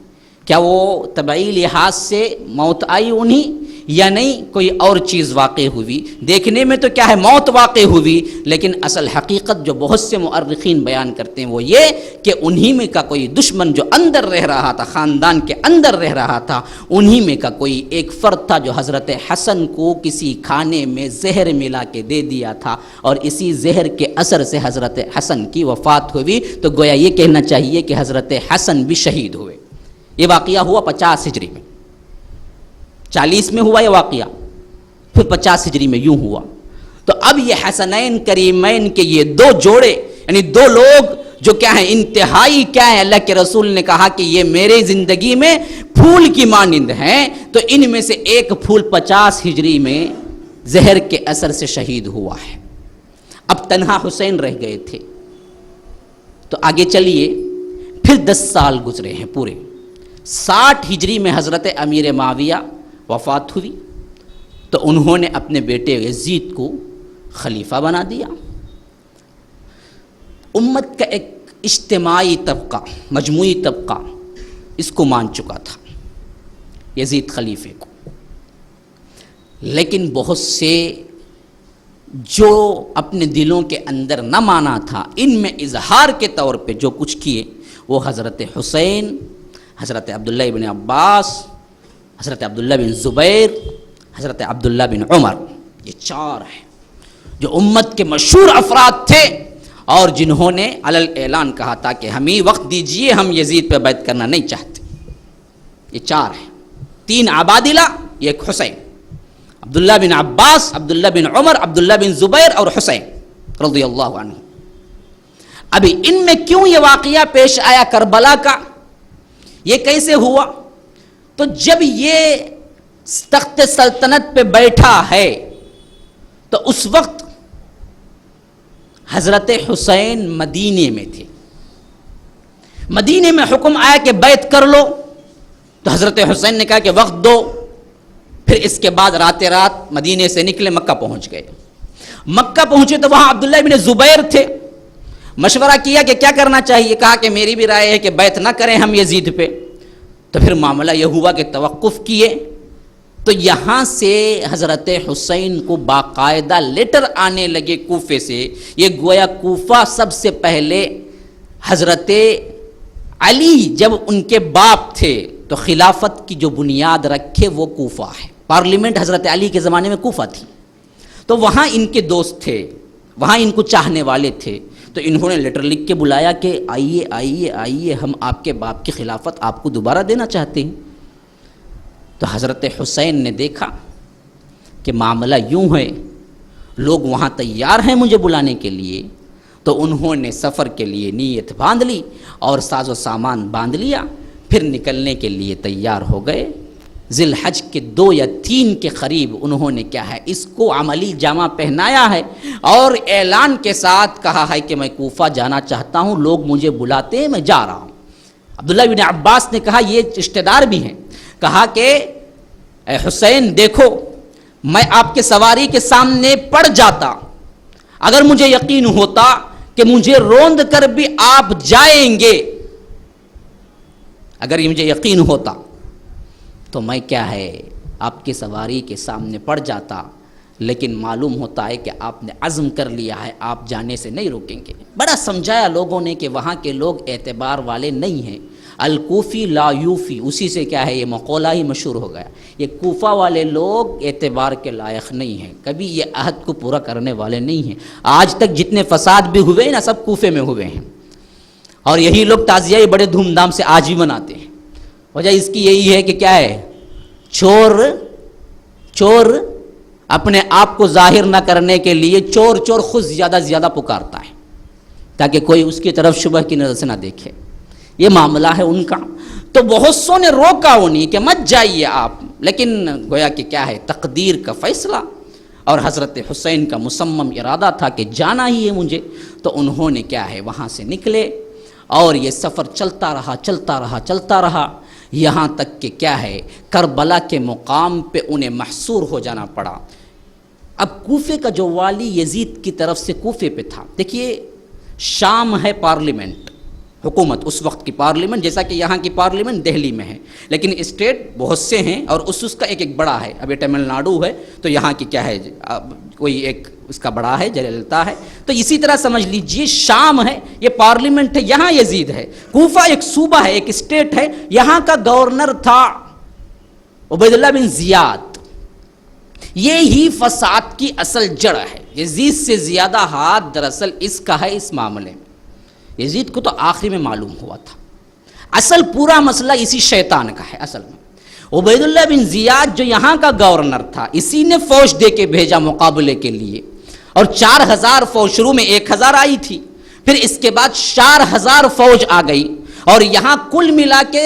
کیا وہ طبعی لحاظ سے موت آئی انہیں یا نہیں کوئی اور چیز واقع ہوئی۔ دیکھنے میں تو کیا ہے موت واقع ہوئی، لیکن اصل حقیقت جو بہت سے مؤرخین بیان کرتے ہیں وہ یہ کہ انہی میں کا کوئی دشمن جو اندر رہ رہا تھا، خاندان کے اندر رہ رہا تھا، انہی میں کا کوئی ایک فرد تھا جو حضرت حسن کو کسی کھانے میں زہر ملا کے دے دیا تھا، اور اسی زہر کے اثر سے حضرت حسن کی وفات ہوئی۔ تو گویا یہ کہنا چاہیے کہ حضرت حسن بھی شہید ہوئے۔ یہ واقعہ ہوا 50 ہجری میں، 40 میں ہوا یہ واقعہ، پھر 50 ہجری میں یوں ہوا۔ تو اب یہ حسنین کریمین کے یہ دو جوڑے، یعنی دو لوگ جو کیا ہیں انتہائی کیا ہے، اللہ کے رسول نے کہا کہ یہ میرے زندگی میں پھول کی مانند ہیں، تو ان میں سے ایک پھول 50 ہجری میں زہر کے اثر سے شہید ہوا ہے۔ اب تنہا حسین رہ گئے تھے۔ تو آگے چلیے، پھر 10 سال گزرے ہیں پورے۔ 60 ہجری میں حضرت امیر معاویہ وفات ہوئی، تو انہوں نے اپنے بیٹے یزید کو خلیفہ بنا دیا۔ امت کا ایک اجتماعی طبقہ، مجموعی طبقہ اس کو مان چکا تھا یزید خلیفے کو، لیکن بہت سے جو اپنے دلوں کے اندر نہ مانا تھا، ان میں اظہار کے طور پہ جو کچھ کیے وہ حضرت حسین، حضرت عبداللہ بن عباس، حضرت عبداللہ بن زبیر، حضرت عبداللہ بن عمر. یہ چار ہیں جو امت کے مشہور افراد تھے اور جنہوں نے علل اعلان کہا تھا کہ ہمیں وقت دیجئے، ہم یزید پہ بیعت کرنا نہیں چاہتے. یہ چار ہیں، 3 عبادلہ، ایک حسین. عبداللہ بن عباس، عبداللہ بن عمر، عبداللہ بن زبیر اور حسین رضی اللہ عنہ. ابھی ان میں کیوں یہ واقعہ پیش آیا کربلا کا، یہ کیسے ہوا؟ تو جب یہ تخت سلطنت پہ بیٹھا ہے تو اس وقت حضرت حسین مدینے میں تھے. مدینے میں حکم آیا کہ بیعت کر لو، تو حضرت حسین نے کہا کہ وقت دو. پھر اس کے بعد رات مدینے سے نکلے، مکہ پہنچ گئے. مکہ پہنچے تو وہاں عبداللہ بن زبیر تھے. مشورہ کیا کہ کیا کرنا چاہیے، کہا کہ میری بھی رائے ہے کہ بیعت نہ کریں ہم یزید پہ. تو پھر معاملہ یہ ہوا کہ توقف کیے. تو یہاں سے حضرت حسین کو باقاعدہ لیٹر آنے لگے کوفے سے. یہ گویا کوفہ سب سے پہلے حضرت علی جب ان کے باپ تھے تو خلافت کی جو بنیاد رکھے وہ کوفہ ہے. پارلیمنٹ حضرت علی کے زمانے میں کوفہ تھی. تو وہاں ان کے دوست تھے، وہاں ان کو چاہنے والے تھے. تو انہوں نے لیٹر لکھ کے بلایا کہ آئیے آئیے آئیے، ہم آپ کے باپ کی خلافت آپ کو دوبارہ دینا چاہتے ہیں. تو حضرت حسین نے دیکھا کہ معاملہ یوں ہے، لوگ وہاں تیار ہیں مجھے بلانے کے لیے. تو انہوں نے سفر کے لیے نیت باندھ لی اور ساز و سامان باندھ لیا. پھر نکلنے کے لیے تیار ہو گئے. ذی الحج کے 2 یا 3 کے قریب انہوں نے کیا ہے اس کو عملی جامہ پہنایا ہے اور اعلان کے ساتھ کہا ہے کہ میں کوفہ جانا چاہتا ہوں، لوگ مجھے بلاتے ہیں، میں جا رہا ہوں. عبداللہ بن عباس نے کہا، یہ رشتہ دار بھی ہیں، کہا کہ اے حسین دیکھو، میں آپ کے سواری کے سامنے پڑ جاتا، اگر مجھے یقین ہوتا کہ مجھے روند کر بھی آپ جائیں گے، اگر یہ مجھے یقین ہوتا تو میں کیا ہے آپ کی سواری کے سامنے پڑ جاتا. لیکن معلوم ہوتا ہے کہ آپ نے عزم کر لیا ہے، آپ جانے سے نہیں روکیں گے. بڑا سمجھایا لوگوں نے کہ وہاں کے لوگ اعتبار والے نہیں ہیں. الکوفی لا یوفی، اسی سے کیا ہے یہ مقولہ ہی مشہور ہو گیا. یہ کوفہ والے لوگ اعتبار کے لائق نہیں ہیں، کبھی یہ عہد کو پورا کرنے والے نہیں ہیں. آج تک جتنے فساد بھی ہوئے نا سب کوفے میں ہوئے ہیں، اور یہی لوگ تعزیہ بڑے دھوم دھام سے آج بھی مناتے ہیں. وجہ اس کی یہی ہے کہ کیا ہے، چور اپنے آپ کو ظاہر نہ کرنے کے لیے چور خود زیادہ پکارتا ہے تاکہ کوئی اس کی طرف شبہ کی نظر سے نہ دیکھے. یہ معاملہ ہے ان کا. تو بہت سو نے روکا انہیں کہ مت جائیے آپ، لیکن گویا کہ کیا ہے تقدیر کا فیصلہ اور حضرت حسین کا مصمم ارادہ تھا کہ جانا ہی ہے مجھے. تو انہوں نے کیا ہے وہاں سے نکلے اور یہ سفر چلتا رہا یہاں تک کہ کیا ہے کربلا کے مقام پہ انہیں محصور ہو جانا پڑا. اب کوفے کا جو والی یزید کی طرف سے کوفے پہ تھا. دیکھیے شام ہے پارلیمنٹ، حکومت اس وقت کی پارلیمنٹ، جیسا کہ یہاں کی پارلیمنٹ دہلی میں ہے، لیکن اسٹیٹ بہت سے ہیں اور اس کا ایک بڑا ہے. اب یہ تمل ناڈو ہے تو یہاں کی کیا ہے کوئی ایک اس کا بڑا ہے، جلالتا ہے. تو اسی طرح سمجھ لیجئے شام ہے یہ پارلیمنٹ ہے، یہاں یزید ہے. کوفہ ایک صوبہ ہے، ایک اسٹیٹ ہے، یہاں کا گورنر تھا عبیداللہ بن زیاد. یہ ہی فساد کی اصل جڑ ہے. یزید سے زیادہ ہاتھ دراصل اس کا ہے اس معاملے میں. یزید کو تو آخری میں معلوم ہوا تھا، اصل پورا مسئلہ اسی شیطان کا ہے. اصل میں عبیداللہ بن زیاد جو یہاں کا گورنر تھا، اسی نے فوج دے کے بھیجا مقابلے کے لیے، اور 4000 فوج، شروع میں 1000 آئی تھی، پھر اس کے بعد 4000 فوج آ گئی. اور یہاں کل ملا کے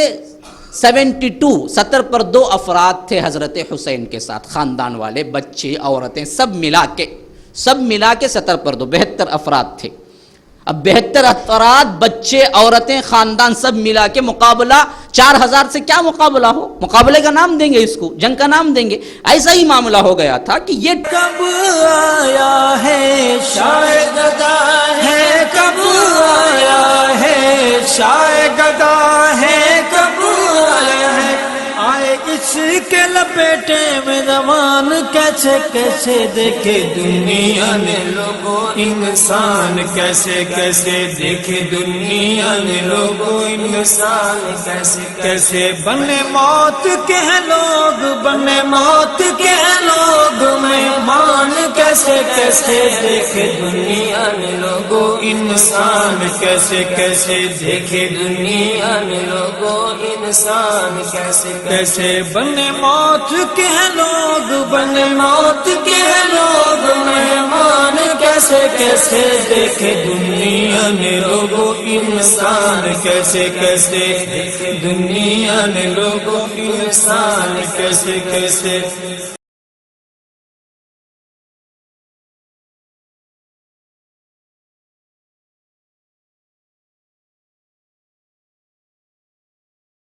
70 پر 2 افراد تھے حضرت حسین کے ساتھ، خاندان والے، بچے، عورتیں، سب ملا کے 70 پر 2، 72 افراد تھے. اب 72 افراد، بچے، عورتیں، خاندان سب ملا کے مقابلہ 4000 سے کیا مقابلہ ہو، مقابلے کا نام دیں گے اس کو، جنگ کا نام دیں گے. ایسا ہی معاملہ ہو گیا تھا کہ یہ کب آیا ہے شاید گدا ہے، کب آیا ہے شاید گدا ہے، کب آیا ہے آئے اس کے لپیٹے میں زبان کیسے کیسے دیکھے دنیا نے لوگوں انسان کیسے کیسے دیکھے دنیا نے لوگوں انسان کیسے کیسے بنے موت کے ہیں لوگ بنے موت کے ہیں لوگ مہمان کیسے کیسے دیکھے دنیا نے لوگوں انسان کیسے کیسے دیکھے دنیا نے لوگوں انسان کیسے کیسے بنے موت کے ہیں لوگ بنے موت کے ہیں لوگ مہمان کیسے کیسے دیکھے دنیا نے لوگوں انسان کیسے کیسے دیکھے دنیا نے لوگوں انسان کیسے کیسے